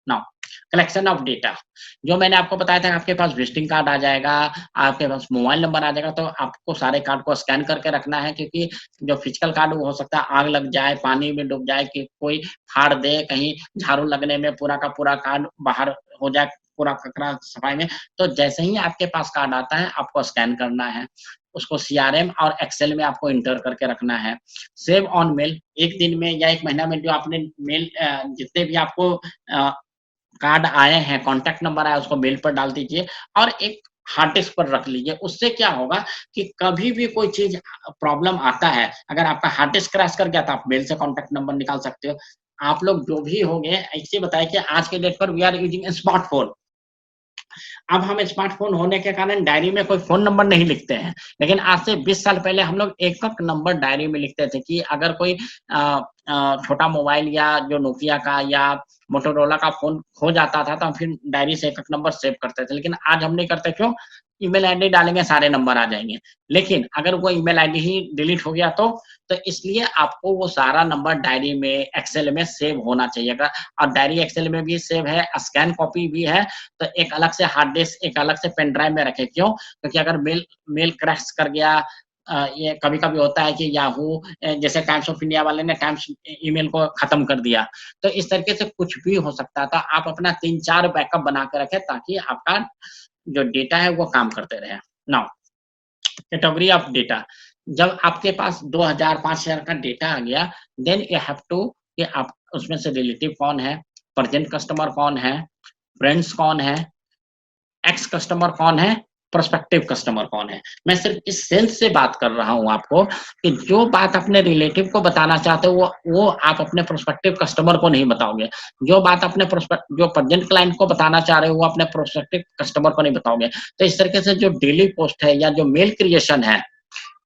नाउ कलेक्शन ऑफ डेटा, जो मैंने आपको बताया था, आपके पास विजिटिंग कार्ड आ जाएगा, आपके पास मोबाइल नंबर आ जाएगा, तो आपको सारे कार्ड को स्कैन करके रखना है, क्योंकि जो फिजिकल कार्ड वो हो सकता है आग लग जाए, पानी में डूब जाए, कि कोई फाड़ दे, कहीं झाड़ू लगने में पूरा का पूरा कार्ड बाहर हो जाए, पूरा कचरा सफाई में। तो जैसे ही आपके पास कार्ड आता है आपको स्कैन करना है, उसको सीआरएम और एक्सेल में आपको इंटर करके रखना है। सेव ऑन मेल, एक दिन में या एक महीना में जो आपने मेल जितने भी आपको कार्ड आए हैं, कॉन्टैक्ट नंबर आया, उसको मेल पर डाल दीजिए और एक हार्ड डिस्क पर रख लीजिए। उससे क्या होगा कि कभी भी कोई चीज़ प्रॉब्लम आता है, अगर आपका हार्ड डिस्क क्रैश कर गया तो आप मेल से कॉन्टैक्ट नंबर निकाल सकते हो। आप लोग जो भी होंगे, ऐसे बताएँ कि आज के डेट पर we are using a smartphone. अब हम स्मार्टफ़ोन होने के कारण डायरी में कोई फ़ोन नंबर नहीं लिखते हैं, लेकिन आज से 20 साल पहले हम लोग एक-एक नंबर डायरी में लिखते थे कि अगर कोई छोटा मोबाइल या जो नोकिया का या मोटोरोला का फ़ोन खो जाता था, तो हम फिर डायरी से एक-एक नंबर सेव करते थे। लेकिन आज हम नहीं करते, क्यों? ईमेल आईडी डालेंगे, सारे नंबर आ जाएँगे। लेकिन अगर वो ईमेल आईडी ही डिलीट हो गया तो इसलिए आपको वो सारा नंबर डायरी में, एक्सेल में सेव होना चाहिए। अगर और डायरी एक्सेल में भी सेव है, स्कैन कॉपी भी है, तो एक अलग से हार्ड डिस्क, एक अलग से पेन ड्राइव में रखें। क्यों? क्योंकि अगर मेल मेल क्रैश कर गया, ये कभी-कभी होता है कि याहू जैसे टाइम्स ऑफ इंडिया वाले ने टाइम्स ईमेल को खत्म कर दिया, तो इस तरीके से कुछ भी हो सकता है। तो आप अपना 3-4 बैकअप बना के रखें, ताकि आपका जो डेटा है वो काम करते रहे। नाउ कैटेगरी ऑफ डेटा, जब आपके पास 2000 5000 का डेटा आ गया, देन यू हैव टू कि आप उसमें से रिलेटिव कौन है, प्रेजेंट कस्टमर कौन है, फ्रेंड्स कौन है, एक्स कस्टमर कौन है, प्रोस्पेक्टिव कस्टमर कौन है। मैं सिर्फ इस सेंस से बात कर रहा हूँ आपको कि जो बात अपने रिलेटिव को बताना चाहते हो वो आप अपने प्रोस्पेक्टिव कस्टमर को नहीं बताओगे। जो बात अपने जो प्रेजेंट क्लाइंट को बताना चाह रहे हो वो अपने प्रोस्पेक्टिव कस्टमर को नहीं बताओगे। तो इस तरीके से जो डेली पोस्ट है या जो मेल क्रिएशन है,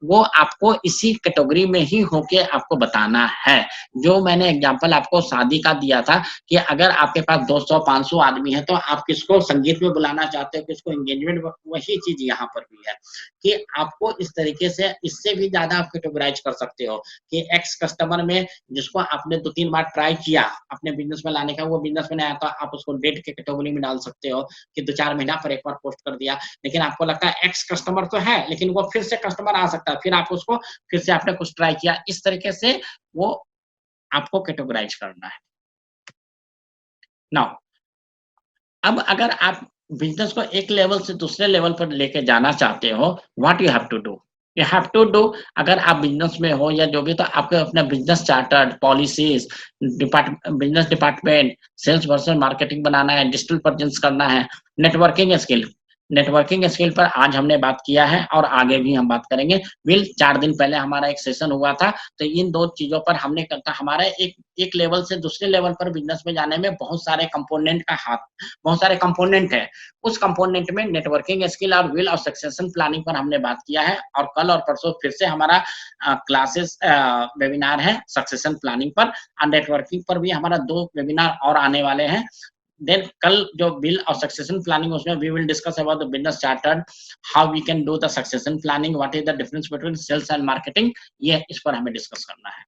वो आपको इसी कैटेगरी में ही होके आपको बताना है। जो मैंने एग्जांपल आपको शादी का दिया था कि अगर आपके पास 200-500 आदमी हैं, तो आप किसको संगीत में बुलाना चाहते हो, किसको एंगेजमेंट, वही चीज़ यहाँ पर भी है कि आपको इस तरीके से इससे भी ज़्यादा आप कैटेगराइज़ कर सकते हो कि एक्स कस्टमर में जिसको आपने 2-3 बार ट्राई किया अपने बिज़नेस में लाने का, वो बिज़नेस में नहीं आया, तो आप उसको डेट के कैटेगरी में डाल सकते हो कि 2-4 महीना पर एक बार पोस्ट कर दिया। लेकिन आपको लगता है एक्स कस्टमर तो है, लेकिन वो फिर से कस्टमर आ सकता है, फिर आप उसको फिर से आपने कुछ ट्राई किया, इस तरीके से वो आपको कैटेगराइज़ करना है। नाउ अब अगर आप बिज़नेस को एक लेवल से दूसरे लेवल पर लेके जाना चाहते हो, what you have to do? You have to do, अगर आप बिज़नेस में हो या जो भी, तो आपको अपना business charter, policies, business department, sales versus marketing बनाना है, डिजिटल प्रेज़ेंस करना है, नेटवर्किंग स्किल। नेटवर्किंग स्किल पर आज हमने बात किया है और आगे भी हम बात करेंगे। 4 दिन पहले हमारा एक सेशन हुआ था, तो इन 2 चीज़ों पर हमने करता हमारा एक लेवल से दूसरे लेवल पर बिज़नेस में जाने में बहुत सारे कंपोनेंट हैं। उस कंपोनेंट में नेटवर्किंग स्किल और विल और सक्सेशन प्लानिंग पर हमने बात किया है, और कल और परसों फिर से हमारा क्लासेस वेबिनार है सक्सेशन प्लानिंग पर, और नेटवर्किंग पर भी हमारा 2 वेबिनार और आने वाले हैं। देन कल जो बिल और सक्सेशन प्लानिंग उसमें we will discuss about the business charter, how we can do the succession planning, what is the difference between sales and marketing, ये इस पर हमें डिस्कस करना है।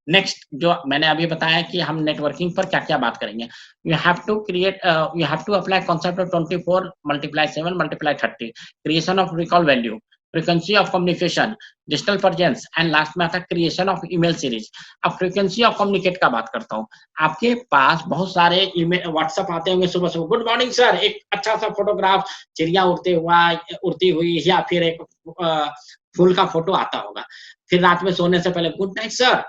नेक्स्ट जो मैंने अभी बताया कि हम नेटवर्किंग पर क्या-क्या बात करेंगे। You have to create you have to apply concept of 24 multiply 7 multiply 30, creation of recall value, frequency of communication, digital presence and last में आता है क्रिएशन ऑफ ईमेल सीरीज। अब फ्रीक्वेंसी ऑफ कम्युनिकेट का बात करता हूँ। आपके पास बहुत सारे ईमेल व्हाट्सएप आते होंगे सुबह-सुबह, गुड मॉर्निंग सर, एक अच्छा सा फोटोग्राफ चिड़िया उड़ती हुई या फिर एक फूल का फोटो आता होगा। फिर रात में सोने से पहले गुड नाइट सर।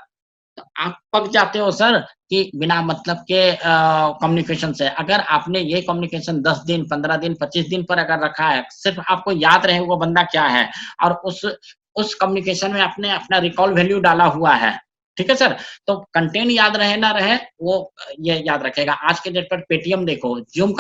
तो आप पक जाते हो सर कि बिना मतलब के कम्युनिकेशन से। अगर आपने ये कम्युनिकेशन 10 दिन, 15 दिन, 25 दिन पर अगर रखा है, सिर्फ आपको याद रहे वो बंदा क्या है और उस कम्युनिकेशन में आपने अपना रिकॉल वैल्यू डाला हुआ है, ठीक है सर? तो कंटेंट याद रहे ना रहे, वो ये याद रखेगा। आज के डेट पर पेटीएम देखो, ज़ूम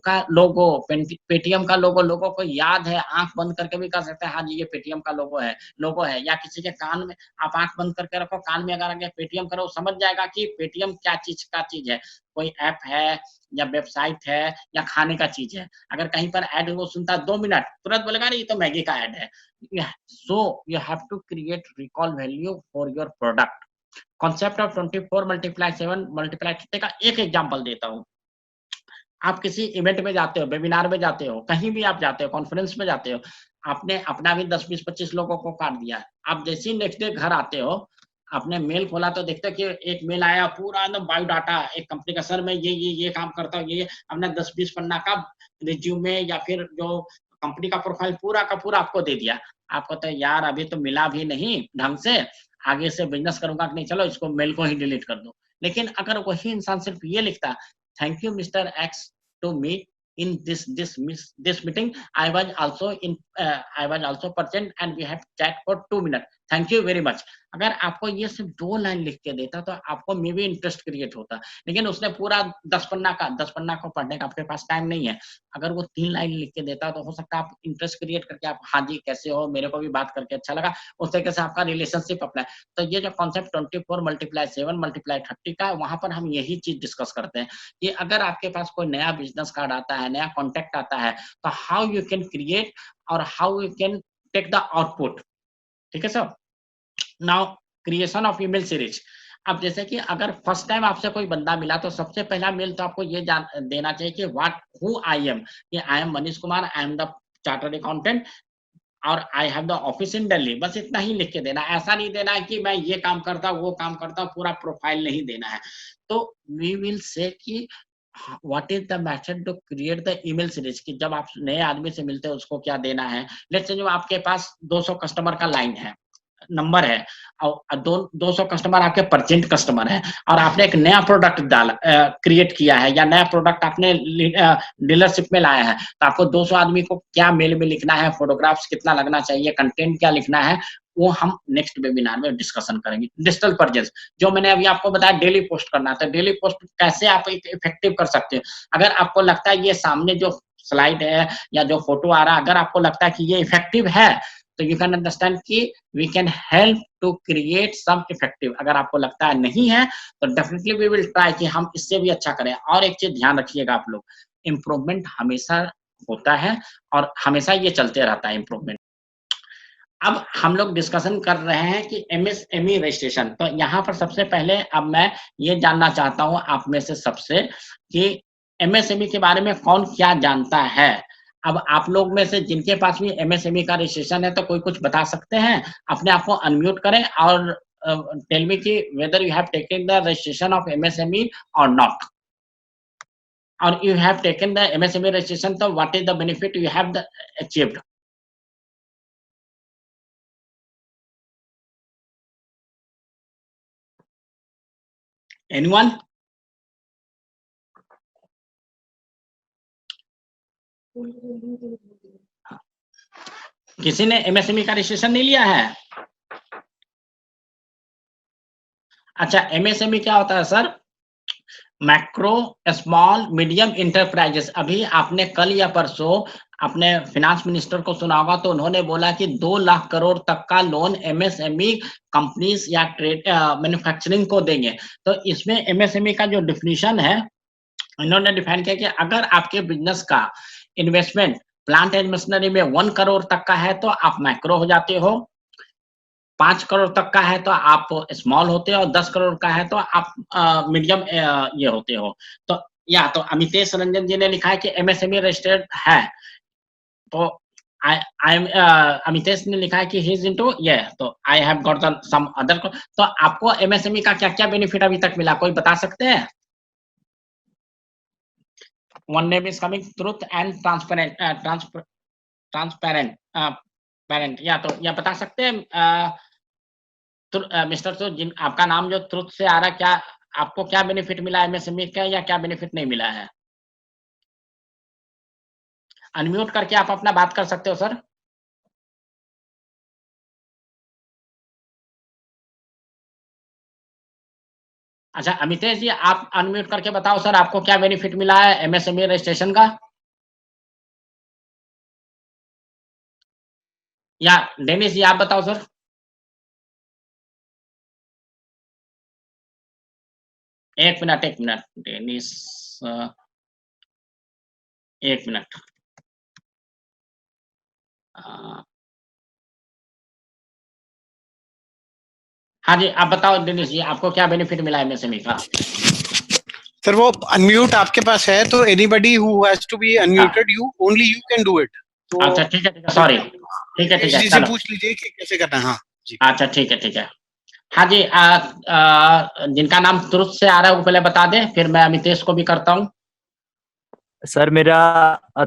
का लोगो, पेटीएम का लोगों को याद है, आँख बंद करके भी कह सकते हैं, हाँ जी, ये पेटीएम का लोगो है। या किसी के कान में आप आँख बंद करके रखो, कान में अगर आगे पेटीएम करो, समझ जाएगा कि पेटीएम क्या चीज़ का चीज़ है। कोई ऐप है या वेबसाइट है या खाने का चीज़ है। अगर कहीं पर ऐड वो सुनता है 2 मिनट, तुरंत बोलेगा अरे ये तो मैगी का ऐड है। So you have to create recall value for your product. Concept of 24 multiply 7 multiply 30 का एक एग्जांपल देता हूँ। आप किसी इवेंट में जाते हो, वेबिनार में जाते हो, कहीं भी आप जाते हो, कॉन्फ्रेंस में जाते हो, आपने अपना भी 10, 20, 25 लोगों को काट दिया। आप जैसे ही नेक्स्ट डे घर आते हो, आपने मेल खोला तो देखते हो कि एक मेल आया पूरा एकदम बायोडाटा, एक कंपनी का सर मैं ये काम करता हूँ, ये हमने 10-20 पन्ना का रिज्यूमे या फिर जो कंपनी का प्रोफाइल पूरा का पूरा आपको दे दिया। आपको तो यार अभी तो मिला भी नहीं ढंग से, आगे से बिज़नेस करूँगा कि नहीं, चलो इसको मेल को ही डिलीट कर दो। लेकिन अगर वही इंसान सिर्फ ये लिखता, thank you mister X to meet in this meeting. I was also present and we have chat for 2 minutes. Thank you very much. अगर आपको ये सिर्फ 2 लाइन लिख के देता तो आपको मे बी इंटरेस्ट क्रिएट होता, लेकिन उसने पूरा 10 पन्ना को पढ़ने का आपके पास टाइम नहीं है। अगर वो 3 लाइन लिख के देता तो हो सकता है आप इंटरेस्ट क्रिएट करके आप हाँ जी कैसे हो, मेरे को भी बात करके अच्छा लगा, उस तरीके से आपका रिलेशनशिप अप्लाई। तो ये जो कॉन्सेप्ट 24 मल्टीप्लाई 7 मल्टीप्लाई 30 का है, वहां पर हम यही चीज डिस्कस करते हैं कि अगर आपके पास कोई नया बिजनेस कार्ड आता है, नया कॉन्टेक्ट आता है, तो हाउ यू कैन क्रिएट और how you can take the output. ठीक है sir. Now creation of email series. अब जैसे कि अगर फर्स्ट टाइम आपसे कोई बंदा मिला तो सबसे पहला मेल तो आपको ये जान देना चाहिए कि व्हाट हु आई एम, कि I am Manish Kumar, I am the chartered accountant और I have the office in Delhi. बस इतना ही लिख के देना, ऐसा नहीं देना है कि मैं ये काम करता हूँ वो काम करता हूँ, पूरा प्रोफाइल नहीं देना है। तो वी विल से कि what is the method to create the email series, कि जब आप नए आदमी से मिलते हो उसको क्या देना है। लेट्स से जो आपके पास 200 कस्टमर का लाइन है, नंबर है और 200 कस्टमर आपके परचेंट कस्टमर है और आपने एक नया प्रोडक्ट क्रिएट किया है या नया प्रोडक्ट आपने डीलरशिप में लाया है, तो आपको 200 आदमी को क्या मेल में लिखना है, फोटोग्राफ्स कितना लगना चाहिए, कंटेंट क्या लिखना है, वो हम नेक्स्ट वेबिनार में डिस्कशन करेंगे। डिजिटल प्रेजेंस जो मैंने अभी आपको बताया, डेली पोस्ट करना था, डेली पोस्ट कैसे आप इफेक्टिव कर सकते हो। अगर आपको लगता है ये सामने जो स्लाइड है या जो फोटो आ रहा है, अगर आपको लगता है कि ये इफेक्टिव है तो यू कैन अंडरस्टैंड कि we can help to create some effective. अगर आपको लगता है नहीं है तो डेफिनेटली वी विल ट्राई कि हम इससे भी अच्छा करें। और एक चीज ध्यान रखिएगा आप लोग, इम्प्रूवमेंट हमेशा होता है और हमेशा ये चलते रहता है इम्प्रूवमेंट। अब हम लोग डिस्कशन कर रहे हैं कि एमएसएमई रजिस्ट्रेशन। तो यहाँ पर सबसे पहले अब मैं ये जानना चाहता हूँ आप में से सबसे कि एमएसएमई के बारे में कौन क्या जानता है। अब आप लोग में से जिनके पास भी एमएसएमई का रजिस्ट्रेशन है तो कोई कुछ बता सकते हैं, अपने आप को अनम्यूट करें और टेल मी कि whether you have taken the registration of MSME और नॉट, और you have taken the MSME registration, तो what is the benefit you have achieved. Anyone? किसी ने एमएसएमई का रजिस्ट्रेशन नहीं लिया है? अच्छा, एमएसएमई क्या होता है sir? Macro, small, medium enterprises. अभी आपने कल या परसों अपने फिनांस मिनिस्टर को सुना होगा, तो उन्होंने बोला कि 2 लाख करोड़ तक का लोन एमएसएमई कंपनीज या ट्रेड मैन्युफैक्चरिंग को देंगे। तो इसमें एमएसएमई का जो डिफिनीशन है, इन्होंने डिफाइन किया कि अगर आपके बिजनेस का इन्वेस्टमेंट प्लांट एंड मशीनरी में 1 करोड़ तक का है तो आप मैक्रो हो जाते हो, 5 करोड़ तक का है तो आप स्मॉल होते हो, और 10 करोड़ का है तो आप मीडियम ये होते हो। तो या तो अमितेश रंजन जी ने लिखा है कि एमएसएमई रजिस्टर्ड है, तो आई एम अमितेश ने लिखा है कि ही इज इनटू ये, तो I have got some other. तो आपको एमएसएमई का क्या-क्या बेनिफिट अभी तक मिला, कोई बता सकते हैं? One name is coming, truth and transparent parent, या तो या बता सकते हैं मिस्टर तो जिन आपका नाम जो ट्रुथ से आ रहा है, क्या आपको क्या बेनिफिट मिला एमएसएमई का, या क्या बेनिफिट नहीं मिला है? अनम्यूट करके आप अपना बात कर सकते हो सर। अच्छा अमितेश जी, आप अनम्यूट करके बताओ सर, आपको क्या बेनिफिट मिला है एमएसएमई रजिस्ट्रेशन का? या डेनिस जी आप बताओ सर। एक मिनट डेनिस, एक मिनट। हाँ जी, आप बताओ डेनिस जी, आपको क्या बेनिफिट मिला एमएसएमई का? सर वो अनम्यूट आपके पास है, तो anybody who has to be unmuted, you only you can do it. तो अच्छा ठीक है, सॉरी, ठीक है, से चलो। पूछ लीजिए कि कैसे करना है। हाँ जी। अच्छा ठीक है। हाँ जी, जिनका नाम तुरुत से आ रहा है वो पहले बता दें, फिर मैं अमितेश को भी करता हूँ। सर मेरा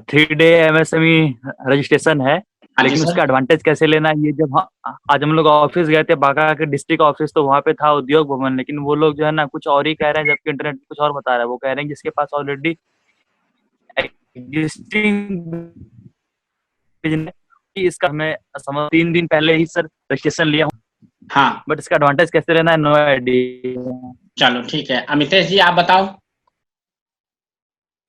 3 डे एमएसएमई रजिस्ट्रेशन है, हाँ जी लेकिन सर। उसका एडवांटेज कैसे लेना है, ये जब आज हम लोग ऑफिस गए थे, बांका के डिस्ट्रिक्ट ऑफिस, तो वहाँ पे था उद्योग भवन, लेकिन वो लोग जो है ना कुछ और ही कह रहे हैं, जबकि इंटरनेट पे कुछ और बता रहा है। वो कह रहे हैं जिसके पास ऑलरेडी एग्जिस्टिंग इसका हमें समझ 3 दिन पहले ही सर रजिस्ट्रेशन लिया हूँ, हाँ बट इसका एडवांटेज कैसे लेना है नो आइडिया। चलो ठीक है, अमितेश जी आप बताओ।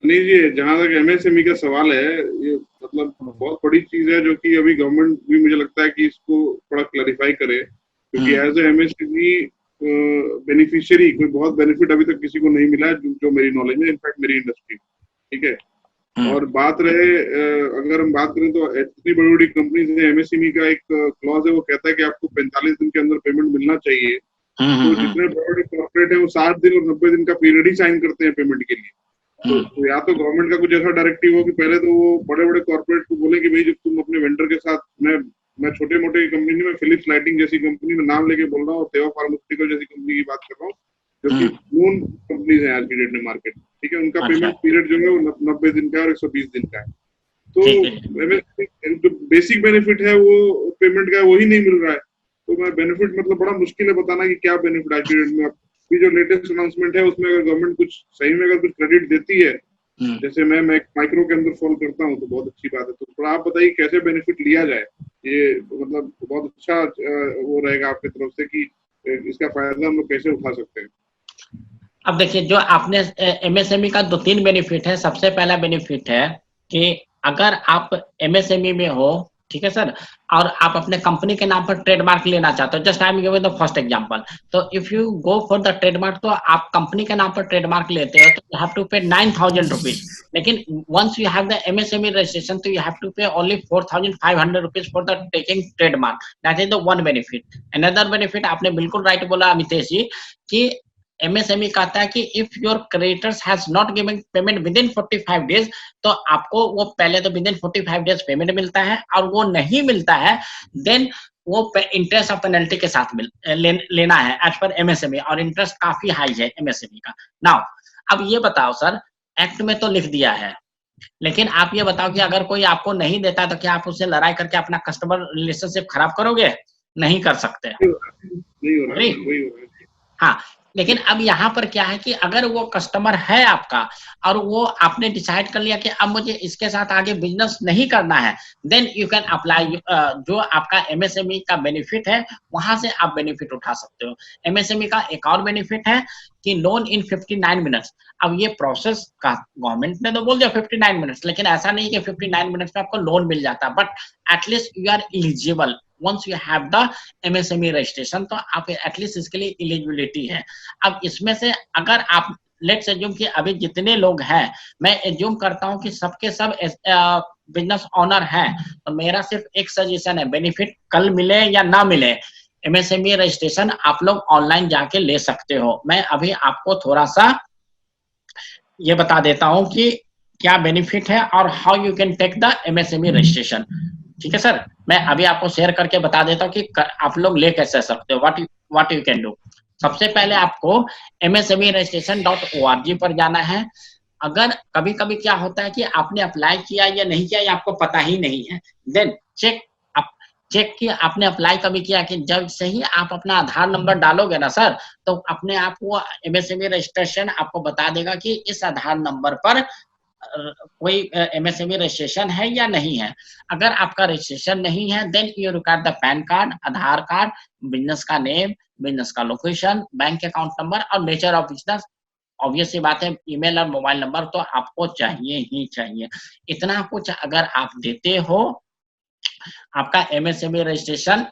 नहीं जी, जहां तक एमएसएमई का सवाल है, ये मतलब बहुत बड़ी चीज है जो कि अभी गवर्नमेंट भी मुझे लगता है कि इसको थोड़ा क्लैरिफाई करे, क्योंकि एज ए एमएसएमई बेनिफिशियरी कोई बहुत बेनिफिट अभी तक किसी को नहीं मिला है, जो मेरी नॉलेज में, इनफैक्ट मेरी इंडस्ट्री, ठीक है। और बात रहे अगर हम बात करें तो इतनी बड़ी बड़ी कंपनीज है, एमएसएमई का एक क्लॉज है, वो कहता है कि आपको 45 दिन के अंदर पेमेंट मिलना चाहिए। तो जितने बड़े बड़े कॉर्पोरेट है वो 60 दिन और 90 दिन का पीरियड ही साइन करते हैं पेमेंट के लिए। तो या तो गवर्नमेंट का कुछ ऐसा डायरेक्टिव हो कि पहले तो वो बड़े बड़े कॉर्पोरेट को बोले कि भाई जब तुम अपने वेंडर के साथ, मैं छोटे मोटे कंपनी नहीं, मैं फिलिप्स लाइटिंग जैसी कंपनी में नाम लेके बोल रहा हूँ, तेवा फार्मास्यूटिकल जैसी कंपनी की बात कर रहा हूँ, जो कि नोन कंपनीज है आज की डेट में मार्केट, ठीक है। उनका पेमेंट पीरियड जो है वो 90 दिन का और 120 दिन का है। तो जो बेसिक बेनिफिट है वो पेमेंट का वही नहीं मिल रहा है। तो मैं बेनिफिट मतलब बड़ा मुश्किल है बताना कि क्या बेनिफिट आज की डेट में। अभी जो लेटेस्ट अनाउंसमेंट है उसमें अगर गवर्नमेंट कुछ सही में अगर कुछ क्रेडिट देती है, जैसे मैं माइक्रो के अंदर फॉलो करता हूँ, तो बहुत अच्छी बात है। तो थोड़ा आप बताइए कैसे बेनिफिट लिया जाए, ये मतलब बहुत अच्छा वो रहेगा आपकी तरफ से कि इसका फायदा हम लोग कैसे उठा सकते हैं। अब देखिए, जो आपने एमएसएमई का 2-3 बेनिफिट है। सबसे पहला बेनिफिट है कि अगर आप एमएसएमई में हो, ठीक है सर, और आप अपने कंपनी के नाम पर ट्रेडमार्क लेना चाहते हो, just I am giving the first example, तो if you go for the trademark, तो आप कंपनी के नाम पर ट्रेडमार्क लेते हो तो यू हैव टू पे 9,000 रुपीज। लेकिन once you have the MSME registration, तो you have to pay only 4,500 rupees for the taking trademark. That is the one benefit. Another benefit, आपने बिल्कुल राइट बोला अमितेश जी, कि एमएसएमई कहता है कि if your creditors has not given payment with in 45 days, तो आपको वो पहले तो विद इन 45 डेज पेमेंट मिलता है, और वो नहीं मिलता है देन वो इंटरेस्ट और पेनल्टी के साथ लेना है एज पर एमएसएमई, और इंटरेस्ट काफी हाई है एमएसएमई का। नाउ अब ये बताओ सर, एक्ट में तो लिख दिया है, लेकिन आप ये बताओ कि अगर कोई आपको नहीं देता तो क्या आप उससे लड़ाई करके अपना कस्टमर रिलेशनशिप खराब करोगे? नहीं कर सकते। नहीं हो रहा है। हाँ, लेकिन अब यहाँ पर क्या है कि अगर वो कस्टमर है आपका और वो आपने डिसाइड कर लिया कि अब मुझे इसके साथ आगे बिजनेस नहीं करना है, देन यू कैन अप्लाई जो आपका एमएसएमई का बेनिफिट है वहां से आप बेनिफिट उठा सकते हो। एमएसएमई का एक और बेनिफिट है कि लोन इन 59 मिनट्स। अब ये प्रोसेस का गवर्नमेंट ने तो बोल दिया 59 मिनट्स, लेकिन ऐसा नहीं कि 59 मिनट्स में आपको लोन मिल जाता, but at least you are eligible once you have the MSME registration, तो आप एटलीस्ट इसके लिए एलिजिबिलिटी है। अब इसमें से अगर आप लेट्स एज्यूम कि अभी जितने लोग हैं, मैं एज्यूम करता हूं कि सबके सब बिजनेस ओनर हैं, तो मेरा सिर्फ एक सजेशन है, बेनिफिट कल मिले या ना मिले, एमएसएमई रजिस्ट्रेशन आप लोग ऑनलाइन जाके ले सकते हो। मैं अभी आपको थोड़ा सा ये बता देता हूं कि क्या बेनिफिट है और how you can take the MSME registration. ठीक है सर, मैं अभी आपको शेयर करके बता देता हूँ कि आप लोग ले कैसे सकते हो, व्हाट यू कैन डू। सबसे पहले आपको msmeregistration.org पर जाना है। अगर कभी कभी क्या होता है कि आपने अप्लाई किया या नहीं किया, ये आपको पता ही नहीं है, देन चेक कि आपने अप्लाई कभी किया कि जब से ही आप अपना आधार नंबर डालोगे ना सर, तो अपने आप वो एमएसएमई रजिस्ट्रेशन आपको बता देगा कि इस आधार नंबर पर कोई एमएसएमई रजिस्ट्रेशन है या नहीं है। अगर आपका रजिस्ट्रेशन नहीं है, then you require the PAN card, Aadhaar card, business का नेम, बिजनेस का लोकेशन, बैंक अकाउंट नंबर और नेचर ऑफ बिजनेस। ऑब्वियस सी बात है, ईमेल और मोबाइल नंबर तो आपको चाहिए ही चाहिए। इतना कुछ अगर आप देते हो, आपका एमएसएमई रजिस्ट्रेशन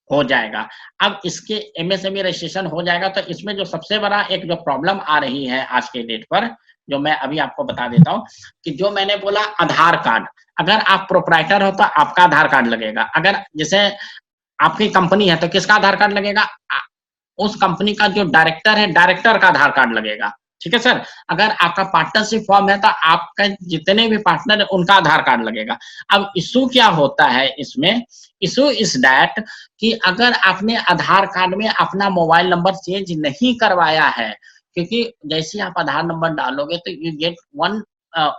हो जाएगा। अब इसके एमएसएमई रजिस्ट्रेशन हो जाएगा, तो इसमें जो सबसे बड़ा एक जो प्रॉब्लम आ रही है आज के डेट पर, जो मैं अभी आपको बता देता हूं कि जो मैंने बोला आधार कार्ड, अगर आप प्रोप्राइटर हो तो आपका आधार कार्ड लगेगा। अगर जैसे आपकी कंपनी है तो किसका आधार कार्ड लगेगा? उस कंपनी का जो डायरेक्टर है, डायरेक्टर का आधार कार्ड लगेगा। ठीक है सर। अगर आपका पार्टनरशिप फॉर्म है तो आपका जितने भी पार्टनर है उनका आधार कार्ड लगेगा। अब इशू क्या होता है इसमें? इशू इज दैट कि अगर आपने आधार कार्ड में अपना मोबाइल नंबर चेंज नहीं करवाया है, क्योंकि जैसे ही आप आधार नंबर डालोगे तो you get one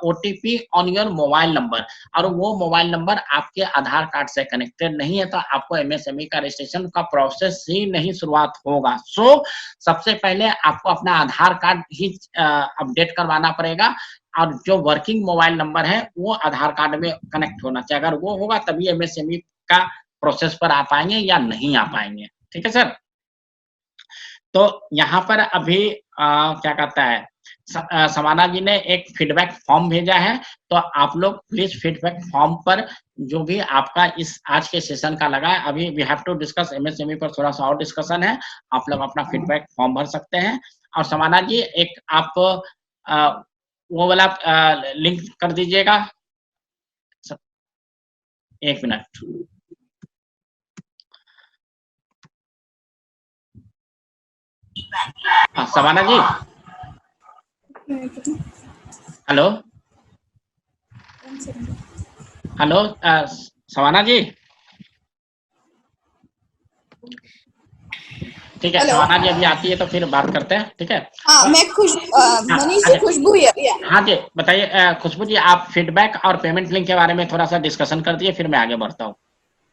OTP on your mobile number, और वो मोबाइल नंबर आपके आधार कार्ड से कनेक्टेड नहीं है, तो आपको एमएसएमई का रजिस्ट्रेशन का प्रोसेस ही नहीं शुरुआत होगा। सो सबसे पहले आपको अपना आधार कार्ड ही अपडेट करवाना पड़ेगा, और जो वर्किंग मोबाइल नंबर है वो आधार कार्ड में कनेक्ट होना चाहिए। अगर वो होगा तभी एमएसएमई का प्रोसेस पर आ पाएंगे या नहीं आ पाएंगे। ठीक है सर। तो यहाँ पर अभी क्या कहता है, समाना जी ने एक फीडबैक फॉर्म भेजा है, तो आप लोग प्लीज फीडबैक फॉर्म पर जो भी आपका इस आज के सेशन का लगा है, अभी we have to discuss MSME पर थोड़ा सा और डिस्कशन है, आप लोग अपना फीडबैक फॉर्म भर सकते हैं। और समाना जी एक आप वो वाला लिंक कर दीजिएगा, 1 मिनट। समाना जी, हेलो हेलो, सवाना जी, ठीक है। सवाना जी अभी आती है तो फिर बात करते हैं। ठीक है। हाँ, मैं मनीष जी, खुशबू है। हाँ जी बताइए खुशबू जी, आप फीडबैक और पेमेंट लिंक के बारे में थोड़ा सा डिस्कशन कर दिए, फिर मैं आगे बढ़ता हूँ।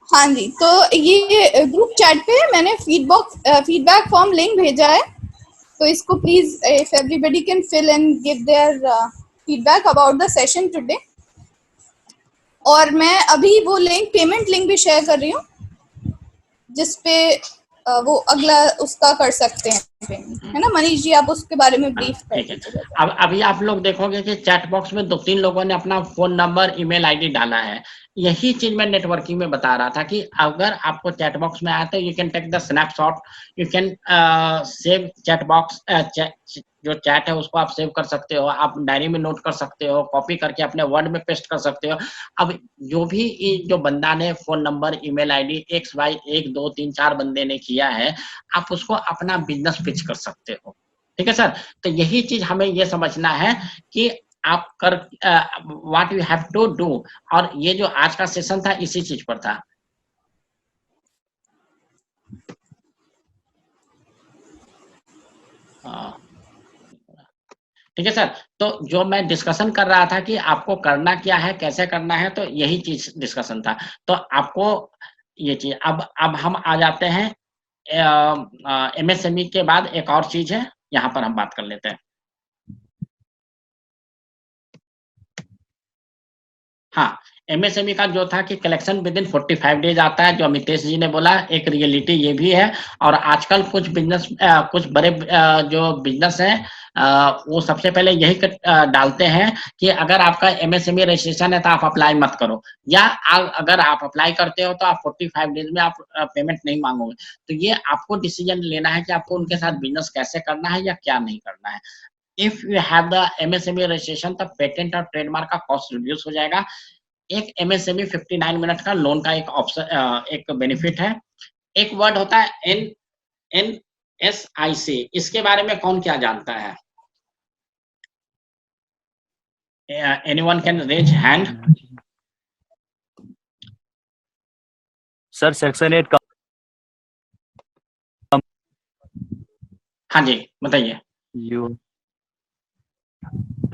हाँ जी, तो ये ग्रुप चैट पे मैंने फीडबैक फॉर्म लिंक भेजा है, तो इसको please if everybody can fill and give their feedback about the session today. और मैं अभी वो लिंक, पेमेंट लिंक भी शेयर कर रही हूँ, जिसपे वो अगला उसका कर सकते हैं, है ना मनीष जी? आप उसके बारे में ब्रीफ कर दीजिए। अब अभी आप लोग देखोगे कि चैट बॉक्स में 2-3 लोगों ने अपना फोन नंबर, ईमेल आईडी डाला है। यही चीज मैं नेटवर्किंग में बता रहा था कि अगर आपको चैट बॉक्स में आया तो you can take the snapshot, you can save chat box, जो चैट है उसको आप सेव कर सकते हो, आप डायरी में नोट कर सकते हो, कॉपी करके अपने वर्ड में पेस्ट कर सकते हो। अब जो भी जो बंदा ने phone number, email ID XY 1 2 3 4 बंदे ने किया है, आप उसको अपना बिजनेस पिच कर सकते हो। ठीक है सर। तो यही चीज हमें ये समझना है कि आप कर what you have to do, और ये जो आज का सेशन था इसी चीज पर था। ठीक है सर। तो जो मैं डिस्कशन कर रहा था कि आपको करना क्या है, कैसे करना है, तो यही चीज डिस्कशन था। तो आपको ये चीज अब हम आ जाते हैं एमएसएमई के बाद एक और चीज है, यहाँ पर हम बात कर लेते हैं। हाँ, एमएसएमई का जो था कि कलेक्शन विद इन 45 डेज आता है, जो अमितेश जी ने बोला, एक रियलिटी ये भी है। और आजकल कुछ बिजनेस कुछ बड़े जो बिजनेस हैं वो सबसे पहले यही डालते हैं कि अगर आपका एमएसएमई रजिस्ट्रेशन है तो आप अप्लाई मत करो, या अगर आप अप्लाई करते हो तो आप 45 डेज में आप पेमेंट नहीं मांगोगे। तो ये आपको डिसीजन लेना है कि आपको उनके साथ बिजनेस कैसे करना है या क्या नहीं करना है। If you have the MSME registration, तब पेटेंट और ट्रेडमार्क का कॉस्ट रिड्यूस हो जाएगा। एक एमएसएमई 59 मिनट का लोन का एक ऑप्शन, एक बेनिफिट है। एक वर्ड होता है NSIC, इसके बारे में कौन क्या जानता है? Anyone can raise hand. Sir section 8 का हाँ जी, बताइए।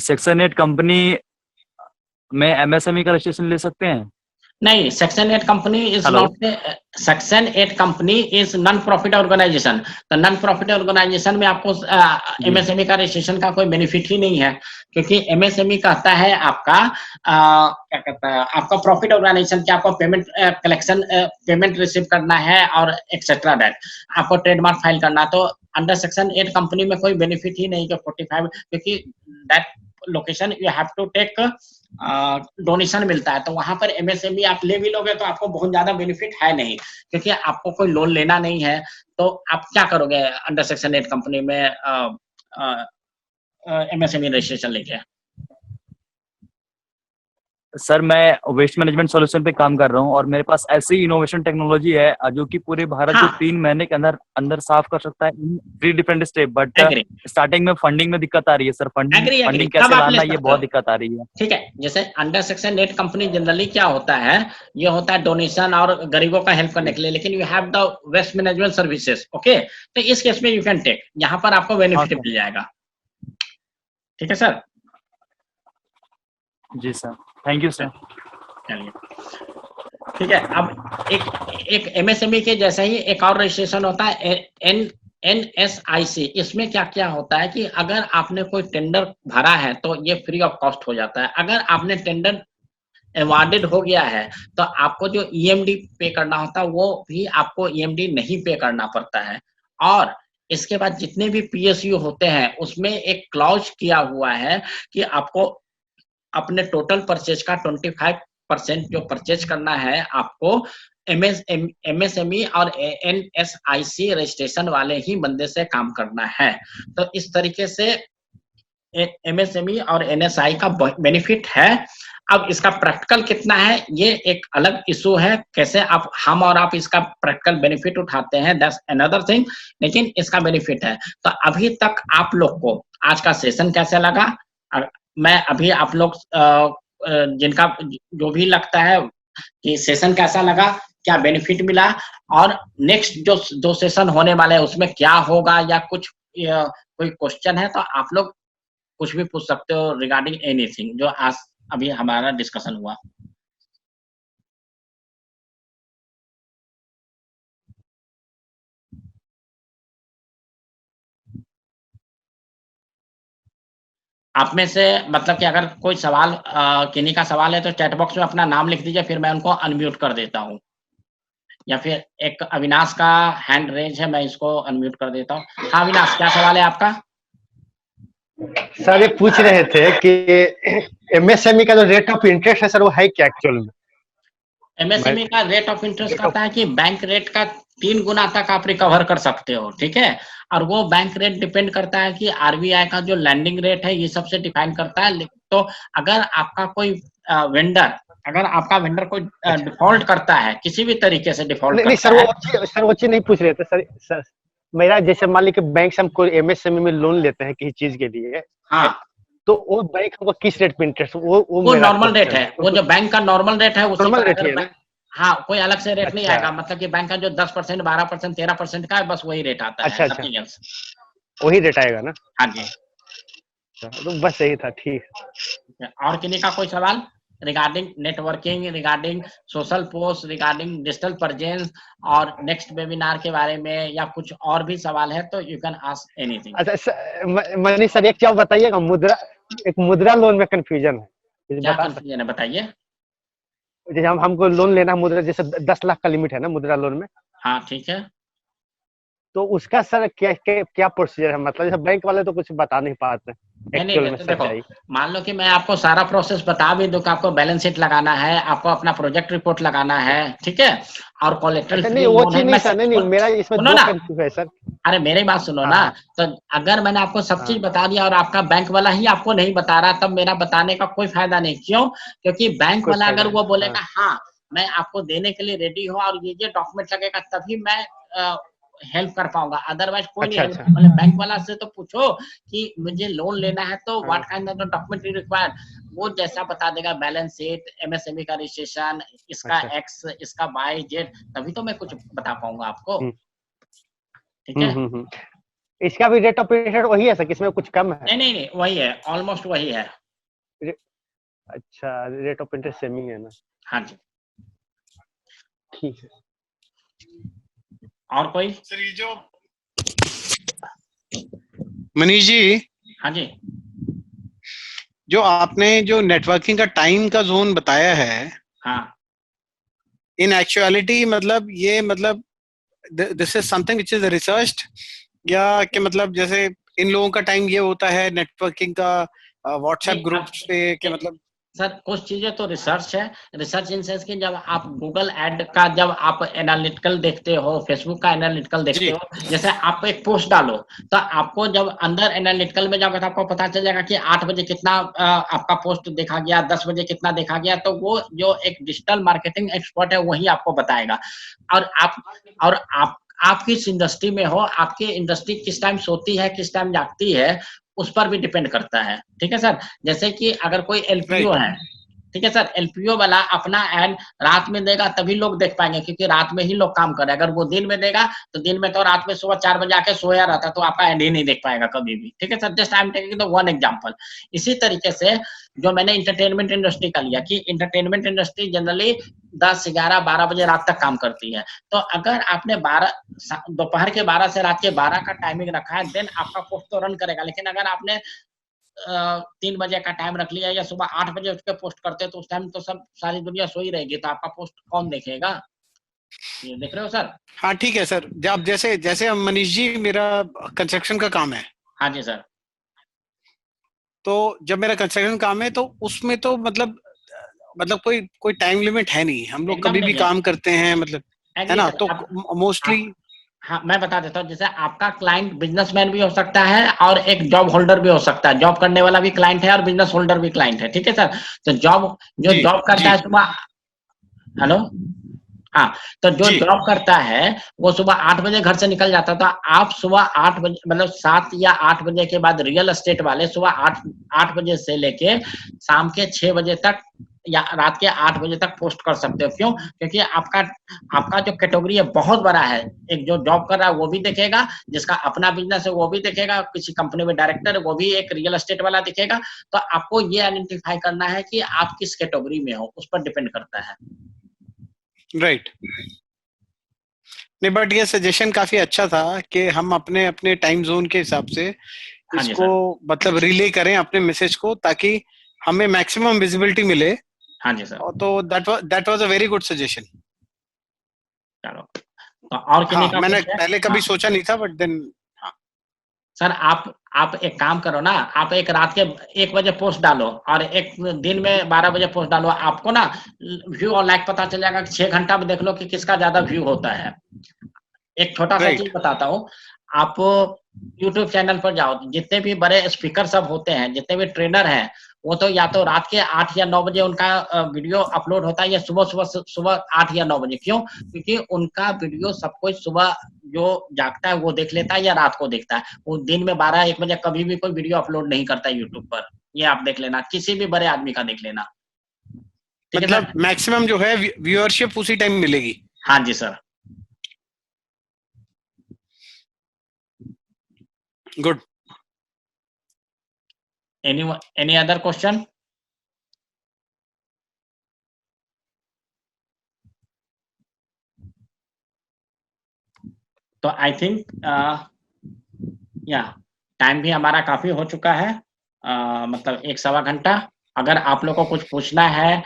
सेक्शन 8 कंपनी में एमएसएमई का रजिस्ट्रेशन ले सकते हैं? नहीं, section 8 company is Hello? Not, section 8 company is non profit organisation. तो नॉन प्रॉफिट ऑर्गेनाइजेशन में आपको एमएसएमई का रजिस्ट्रेशन का कोई बेनिफिट ही नहीं है, क्योंकि एमएसएमई कहता है आपका क्या कहता है, आपका प्रॉफिट ऑर्गेनाइजेशन, कि आपको पेमेंट कलेक्शन पेमेंट रिसीव करना है और एक्सेट्रा दैट, आपको ट्रेडमार्क फाइल करना। तो अंडर सेक्शन 8 कंपनी में कोई बेनिफिट ही नहीं, जो 45, क्योंकि that location you have to take donation मिलता है। तो वहां पर एमएसएमई आप ले भी लोगे तो आपको बहुत ज्यादा बेनिफिट है नहीं, क्योंकि आपको कोई लोन लेना नहीं है। तो आप क्या करोगे अंडर सेक्शन 8 कंपनी में एमएसएमई रजिस्ट्रेशन लेके? सर मैं वेस्ट मैनेजमेंट सॉल्यूशन पे काम कर रहा हूँ और मेरे पास ऐसी इनोवेशन टेक्नोलॉजी है जो कि पूरे भारत को हाँ। 3 महीने के अंदर अंदर साफ कर सकता है इन 3 different step. But Agree. Starting में फंडिंग में दिक्कत आ रही है सर। Agree, agree. फंडिंग कब कैसे आप ले लाना, ये सकते बहुत हो? दिक्कत आ रही है। ठीक है, जैसे अंडर सेक्शन 8 कंपनी जनरली क्या होता है, ये होता है डोनेशन और गरीबों का हेल्प करने के लिए, लेकिन you have the waste management services. Okay, तो इस केस में यू कैन टेक, यहाँ पर आपको बेनिफिट हाँ, मिल जाएगा। ठीक है सर? जी सर, थैंक यू सर। चलिए, ठीक है। अब एक एमएसएमई के जैसा ही एक और रजिस्ट्रेशन होता है NSIC। इसमें क्या क्या होता है कि अगर आपने कोई टेंडर भरा है तो ये फ्री ऑफ कॉस्ट हो जाता है। अगर आपने टेंडर अवॉर्डेड हो गया है तो आपको जो EMD पे करना होता है वो भी आपको EMD नहीं पे करना पड़ता है। और इसके बाद जितने भी PSU होते हैं उसमें एक क्लॉज किया हुआ है कि आपको अपने टोटल परचेज का 25% जो परचेज करना है आपको MSME और NSIC रजिस्ट्रेशन वाले ही बंदे से काम करना है। तो इस तरीके से MSME और NSI का बेनिफिट है। अब इसका प्रैक्टिकल कितना है ये एक अलग इशू है, कैसे हम और आप इसका प्रैक्टिकल बेनिफिट उठाते हैं, दैट्स अनदर थिंग, लेकिन इसका बेनिफिट है। तो अभी तक आप लोग को आज का सेशन कैसे लगा? मैं अभी आप लोग जिनका जो भी लगता है कि सेशन कैसा लगा, क्या बेनिफिट मिला, और नेक्स्ट जो 2 सेशन होने वाले हैं उसमें क्या होगा, या कुछ कोई क्वेश्चन है तो आप लोग कुछ भी पूछ सकते हो रिगार्डिंग एनीथिंग जो आज अभी हमारा डिस्कशन हुआ। आप में से मतलब कि अगर कोई सवाल किन्हीं का सवाल है तो चैट बॉक्स में अपना नाम लिख दीजिए, फिर मैं उनको अनम्यूट कर देता हूँ। या फिर एक अविनाश का हैंड रेज है, मैं इसको अनम्यूट कर देता हूँ। हाँ अविनाश, क्या सवाल है आपका? सर ये पूछ रहे थे कि एमएसएमई का जो रेट ऑफ इंटरेस्ट है सर वो है क्या एक्चुअल में? एमएसएमई का रेट ऑफ इंटरेस्ट कहता है कि बैंक रेट का 3 गुना तक आप रिकवर कर सकते हो। ठीक है, और वो बैंक रेट डिपेंड करता है कि आरबीआई का जो लैंडिंग रेट है ये सबसे डिफाइन करता है। तो अगर आपका कोई वेंडर कोई डिफॉल्ट करता है, किसी भी तरीके से डिफॉल्ट नहीं करता है, सर वो चीज नहीं पूछ रहे थे सर मेरा जैसे मान लीजिए बैंक से हम कोई एमएसएमई में लोन लेते हैं किसी चीज के लिए, हाँ, तो वो बैंक हमको किस रेट पे इंटरेस्ट वो नॉर्मल रेट है, वो जो बैंक का नॉर्मल रेट है उसी नॉर्मल का रेट अगर है ना? हाँ, कोई अलग से रेट नहीं अच्छा। आएगा। मतलब कि बैंक का जो 10%, 12%, 13% का है, बस वही रेट आता है। अच्छा nothing else। वही रेट आएगा ना? हाँ जी। तो बस यही था। ठीक और किन्हीं का कोई सवाल regarding networking, regarding social post, regarding digital presence और नेक्स्ट वेबिनार के बारे में, या कुछ और भी सवाल है तो यू कैन आस्क एनीथिंग। अच्छा मनीष सर, एक चीज बताइएगा, मुद्रा लोन में कंफ्यूजन है, क्या बता कंफ्यूजन है बताइए। जैसे हमको लोन लेना है मुद्रा, जैसे 10 लाख का लिमिट है ना मुद्रा लोन में, हाँ ठीक है। तो उसका सर क्या प्रोसीजर है? मतलब जैसे बैंक वाले तो कुछ बता नहीं पाते नहीं एक्चुअल में देखो, सच्चाई। मान लो कि मैं आपको सारा प्रोसेस बता भी दूं कि आपको बैलेंस शीट लगाना है, आपको अपना प्रोजेक्ट रिपोर्ट लगाना है, ठीक है, और कोलेटरल अच्छा नहीं, फ्री वो लोन है, चीज नहीं मैं सर, सब नहीं मेरा इसमें सुनो दो ना, कंफ्यूज है सर। अरे मेरी बात सुनो हाँ ना। हाँ तो अगर मैंने आपको सब चीज हाँ। बता दिया और आपका बैंक वाला ही आपको नहीं बता रहा, तब मेरा बताने का कोई फायदा नहीं। क्यों? क्योंकि बैंक कोई वाला फायदा अगर नहीं, वो हाँ। बोलेगा हाँ मैं आपको देने के लिए रेडी हूँ और ये डॉक्यूमेंट लगेगा, तभी मैं हेल्प कर पाऊंगा, अदरवाइज कोई नहीं अच्छा हेल्प। अच्छा। मतलब बैंक वाला से तो पूछो कि मुझे लोन लेना है तो हाँ what kind of document required, वो जैसा बता देगा, बैलेंस शीट, एमएसएमई का रजिस्ट्रेशन, इसका अच्छा। एक्स, इसका वाई जेड, तभी तो मैं कुछ बता पाऊंगा आपको। हम्म ठीक है। हम्म। इसका भी रेट ऑफ इंटरेस्ट वही है सर, किसमें कुछ कम है? नहीं वही है, ऑलमोस्ट वही है। अच्छा, रेट ऑफ इंटरेस्ट सेम ही है ना? हाँ जी। ठीक है। और कोई? सर ये जो मनीष जी, हाँ जी। जो आपने जो नेटवर्किंग का टाइम का जोन बताया है, हाँ इन एक्चुअलिटी मतलब ये मतलब this is something which is researched, या कि मतलब जैसे इन लोगों का टाइम ये होता है नेटवर्किंग का व्हाट्सएप नहीं, अब ग्रुप्स पे, कि मतलब सर कुछ चीजें तो रिसर्च है। रिसर्च इन सेंस कि जब आप गूगल ऐड का जब आप एनालिटिकल देखते हो, फेसबुक का एनालिटिकल देखते जी हो, जैसे आप एक पोस्ट डालो तो आपको जब अंदर एनालिटिकल में जाओगे तो आपको पता चल जाएगा कि 8 बजे कितना आपका पोस्ट देखा गया, 10 बजे कितना देखा गया, तो वो जो एक डिजिटल मार्केटिंग एक्सपर्ट है वही आपको बताएगा। और आप किस इंडस्ट्री में हो, आपकी इंडस्ट्री किस टाइम सोती है, किस टाइम जागती है, उस पर भी डिपेंड करता है। ठीक है सर। जैसे कि अगर कोई एलपीओ राइट। है, ठीक है सर, एलपीओ वाला अपना ऐड रात में देगा तभी लोग देख पाएंगे, क्योंकि रात में ही लोग काम कर रहे हैं। अगर वो दिन में देगा तो दिन में तो रात में सुबह 4 बजे आके सोया रहता, तो आपका ऐड ही नहीं देख पाएगा कभी भी। ठीक है sir, just I am taking the one example. इसी तरीके से जो मैंने इंटरटेनमेंट इंडस्ट्री का लिया कि इंटरटेनमेंट इंडस्ट्री जनरली 10, 11, 12 बजे रात तक काम करती है। तो अगर आपने दोपहर के 12 से रात के 12 का टाइमिंग रखा है, देन आपका पोस्ट तो रन करेगा। लेकिन अगर आपने 3 बजे का टाइम रख लिया या सुबह 8 बजे उठ के पोस्ट करते, तो उस टाइम तो सब सारी दुनिया सोई रहेगी, तो आपका पोस्ट कौन देखेगा? ये देख रहे हो सर? हाँ ठीक है सर। जब जैसे जैसे अब मनीष जी, मेरा कंस्ट्रक्शन का काम है, हाँ जी सर। तो जब मेरा कंस्ट्रक्शन काम है तो उसमें तो मतलब कोई कोई टाइम लिमिट है नहीं, हम लोग एकदम कभी भी नहीं है। काम करते हैं, मतलब है एग्री ना, सर। तो अब मोस्टली। आप, हाँ मैं बता देता हूँ, जैसे आपका क्लाइंट बिजनेसमैन भी हो सकता है और एक जॉब होल्डर भी हो सकता है। जॉब करने वाला भी क्लाइंट है और बिजनेस होल्डर भी क्लाइंट है। ठीक है सर। तो जो जी जॉब करता जी है सुबह, हेलो, हाँ, तो जो जी जॉब करता है वो सुबह 8 बजे घर से निकल जाता था। आप सुबह 8 बजे, मतलब 7 या 8 बजे के बाद रियल एस्टेट वाले सुबह 8 बजे से लेके शाम के 6 बजे तक या रात के 8 बजे तक पोस्ट कर सकते हो। क्यों? क्योंकि आपका जो कैटेगरी है बहुत बड़ा है। एक जो जॉब कर रहा है वो भी देखेगा, जिसका अपना बिजनेस है वो भी देखेगा, किसी कंपनी में डायरेक्टर है वो भी एक रियल एस्टेट वाला दिखेगा। तो आपको ये आइडेंटिफाई करना है कि आप किस कैटेगरी में हो, उस पर डिपेंड करता है। राइट। नहीं, बट ये सजेशन काफी अच्छा था कि हम अपने अपने टाइम जोन के हिसाब से हाँ जी इसको सर। मतलब रिले करें अपने मैसेज को, ताकि हमें मैक्सिमम विजिबिलिटी मिले। हाँ जी सर। और तो that was a very good suggestion. चलो, तो और किन्हीं हाँ, का मैंने कुछ है? पहले हाँ कभी सोचा नहीं था, बट देन हाँ। सर, आप एक काम करो ना, आप एक रात के 1 बजे पोस्ट डालो और एक दिन में 12 बजे पोस्ट डालो। आपको ना व्यू और लाइक पता चल जाएगा कि 6 घंटा में देख लो कि किसका ज्यादा व्यू होता है। एक छोटा सा राइट। चीज बताता हूँ। आप YouTube चैनल पर जाओ, जितने भी बड़े स्पीकर सब होते हैं, जितने भी ट्रेनर हैं, वो तो या तो रात के 8 या 9 बजे उनका वीडियो अपलोड होता है, या सुबह 8 या 9 बजे। क्यों? क्योंकि उनका वीडियो सब कोई सुबह जो जागता है वो देख लेता है या रात को देखता है। वो दिन में 12-1 बजे कभी भी कोई वीडियो अपलोड नहीं करता है यूट्यूब पर। ये आप देख लेना, किसी भी बड़े आदमी का देख लेना। ठीक है मतलब सर? मैक्सिमम जो है व्यूअरशिप उसी टाइम मिलेगी। हाँ जी sir. Good. Any other question? तो आई थिंक या टाइम भी हमारा काफी हो चुका है, मतलब 1 सवा घंटा। अगर आप लोग को कुछ पूछना है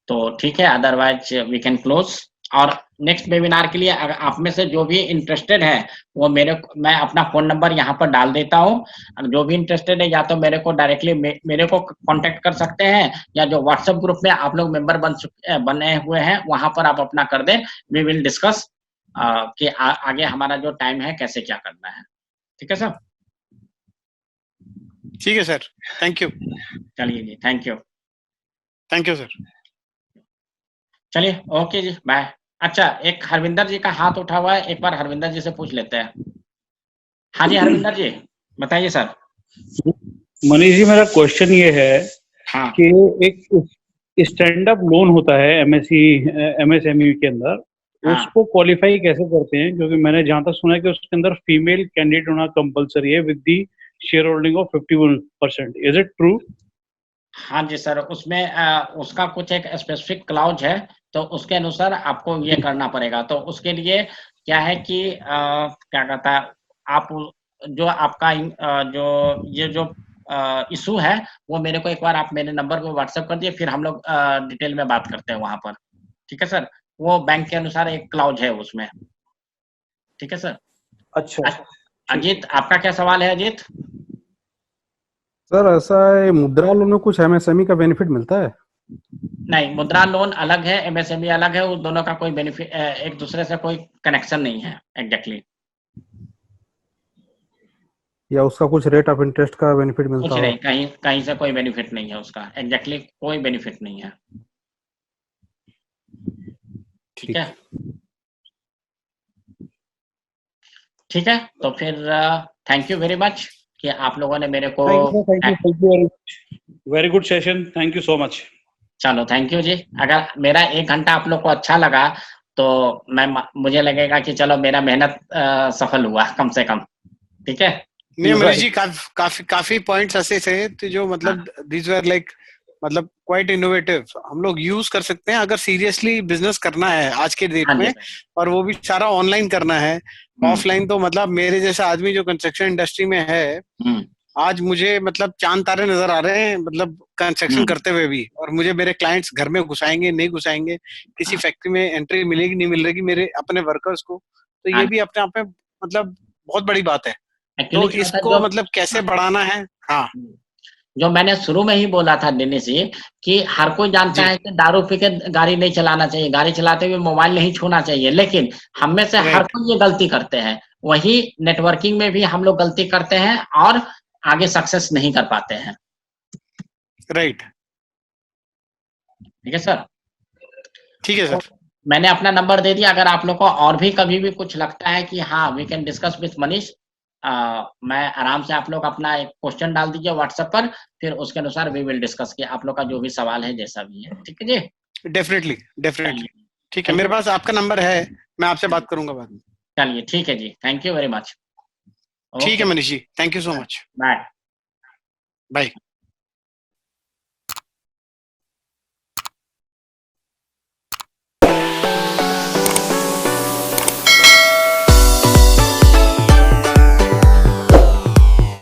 तो ठीक है, अदरवाइज वी कैन क्लोज। और नेक्स्ट वेबिनार के लिए अगर आप में से जो भी इंटरेस्टेड है वो मैं अपना फोन नंबर यहाँ पर डाल देता हूँ। जो भी इंटरेस्टेड है या तो मेरे को डायरेक्टली मेरे को कांटेक्ट कर सकते हैं, या जो व्हाट्सएप ग्रुप में आप लोग मेंबर बने हुए हैं वहां पर आप अपना कर दें। वी विल डिस्कस कि आगे हमारा जो टाइम है कैसे क्या करना है। ठीक है सर? ठीक है सर, थैंक यू। चलिए जी, thank you. Thank you sir. चलिए, ओके जी, बाय। अच्छा, एक हरविंदर जी का हाथ उठा हुआ है, एक बार हरविंदर जी से पूछ लेते हैं। हाँ जी हरविंदर जी, बताइए सर। मनीष जी, मेरा क्वेश्चन ये है हाँ कि एक स्टैंड अप लोन होता है एमएसएमई के अंदर, हाँ। उसको क्वालिफाई कैसे करते हैं? क्योंकि मैंने जहां तक सुना है कि उसके अंदर फीमेल कैंडिडेट होना कंपलसरी है with the share holding of 51%। Is it true? हाँ जी सर, उसमें उसका कुछ एक स्पेसिफिक क्लाउज है, तो उसके अनुसार आपको ये करना पड़ेगा। तो उसके लिए क्या है कि क्या कहता है, आप जो आपका जो ये जो इशू है वो मेरे को एक बार आप मेरे नंबर पे व्हाट्सएप कर दिए, फिर हम लोग डिटेल में बात करते हैं वहां पर। ठीक है सर? वो बैंक के अनुसार एक क्लाउज है उसमें। ठीक है सर? अच्छा, अजीत, आपका क्या सवाल है अजीत? सर ऐसा है, मुद्रा लोन में कुछ एमएसएमई का बेनिफिट मिलता है? नहीं, मुद्रा लोन अलग है, एमएसएमई अलग है, उस दोनों का कोई बेनिफिट एक दूसरे से कोई कनेक्शन नहीं है एग्जैक्टली। या उसका कुछ रेट ऑफ इंटरेस्ट का बेनिफिट मिलता कुछ हो? नहीं, कहीं कहीं से कोई बेनिफिट नहीं है उसका, एग्जैक्टली कोई बेनिफिट नहीं है। ठीक है? ठीक है, तो फिर थैंक यू वेरी मच कि आप लोगों ने मेरे को thank you very good session, thank you so much. चलो थैंक यू जी। अगर मेरा 1 घंटा आप लोग को अच्छा लगा तो मुझे लगेगा कि चलो मेरा मेहनत सफल हुआ कम से कम। ठीक है? नहीं मनीष जी, काफी पॉइंट्स ऐसे थे तो जो मतलब दीज वर लाइक मतलब क्वाइट इनोवेटिव, हम लोग यूज कर सकते हैं अगर सीरियसली बिजनेस करना है आज के डेट हाँ जी में, और वो भी सारा ऑनलाइन करना है। ऑफलाइन तो मतलब मेरे जैसा आदमी जो कंस्ट्रक्शन इंडस्ट्री में है, आज मुझे मतलब चांद तारे नजर आ रहे हैं, मतलब कंस्ट्रक्शन करते हुए भी, और मुझे मेरे क्लाइंट्स घर में घुसाएंगे नहीं घुसाएंगे, किसी फैक्ट्री में एंट्री मिलेगी नहीं मिल रही मेरे अपने वर्कर्स को, तो ये हाँ। भी अपने आप में मतलब बहुत बड़ी बात है। तो एक्चुअली इसको मतलब कैसे बढ़ाना है? हाँ, जो मैंने शुरू में ही बोला था दिनेश जी कि हर कोई जानता जी। है कि दारू पी के गाड़ी नहीं चलाना चाहिए, गाड़ी चलाते हुए मोबाइल नहीं छूना चाहिए, लेकिन हम में से हर राइट कोई ये गलती करते हैं। वही नेटवर्किंग में भी हम लोग गलती करते हैं और आगे सक्सेस नहीं कर पाते हैं। राइट, ठीक है सर? ठीक है सर। मैंने अपना नंबर दे दिया, अगर आप लोग को और भी कभी भी कुछ लगता है कि हाँ we can discuss with Manish, मैं आराम से आप लोग अपना एक क्वेश्चन डाल दीजिए व्हाट्सएप पर, फिर उसके अनुसार वी विल डिस्कस कि आप लोग का जो भी सवाल है जैसा भी है। ठीक है जी? डेफिनेटली डेफिनेटली, ठीक है, मेरे पास आपका नंबर है, मैं आपसे बात करूंगा बाद में। चलिए ठीक है जी, थैंक यू वेरी मच। ठीक है Manish ji, thank you so much, bye. Bye.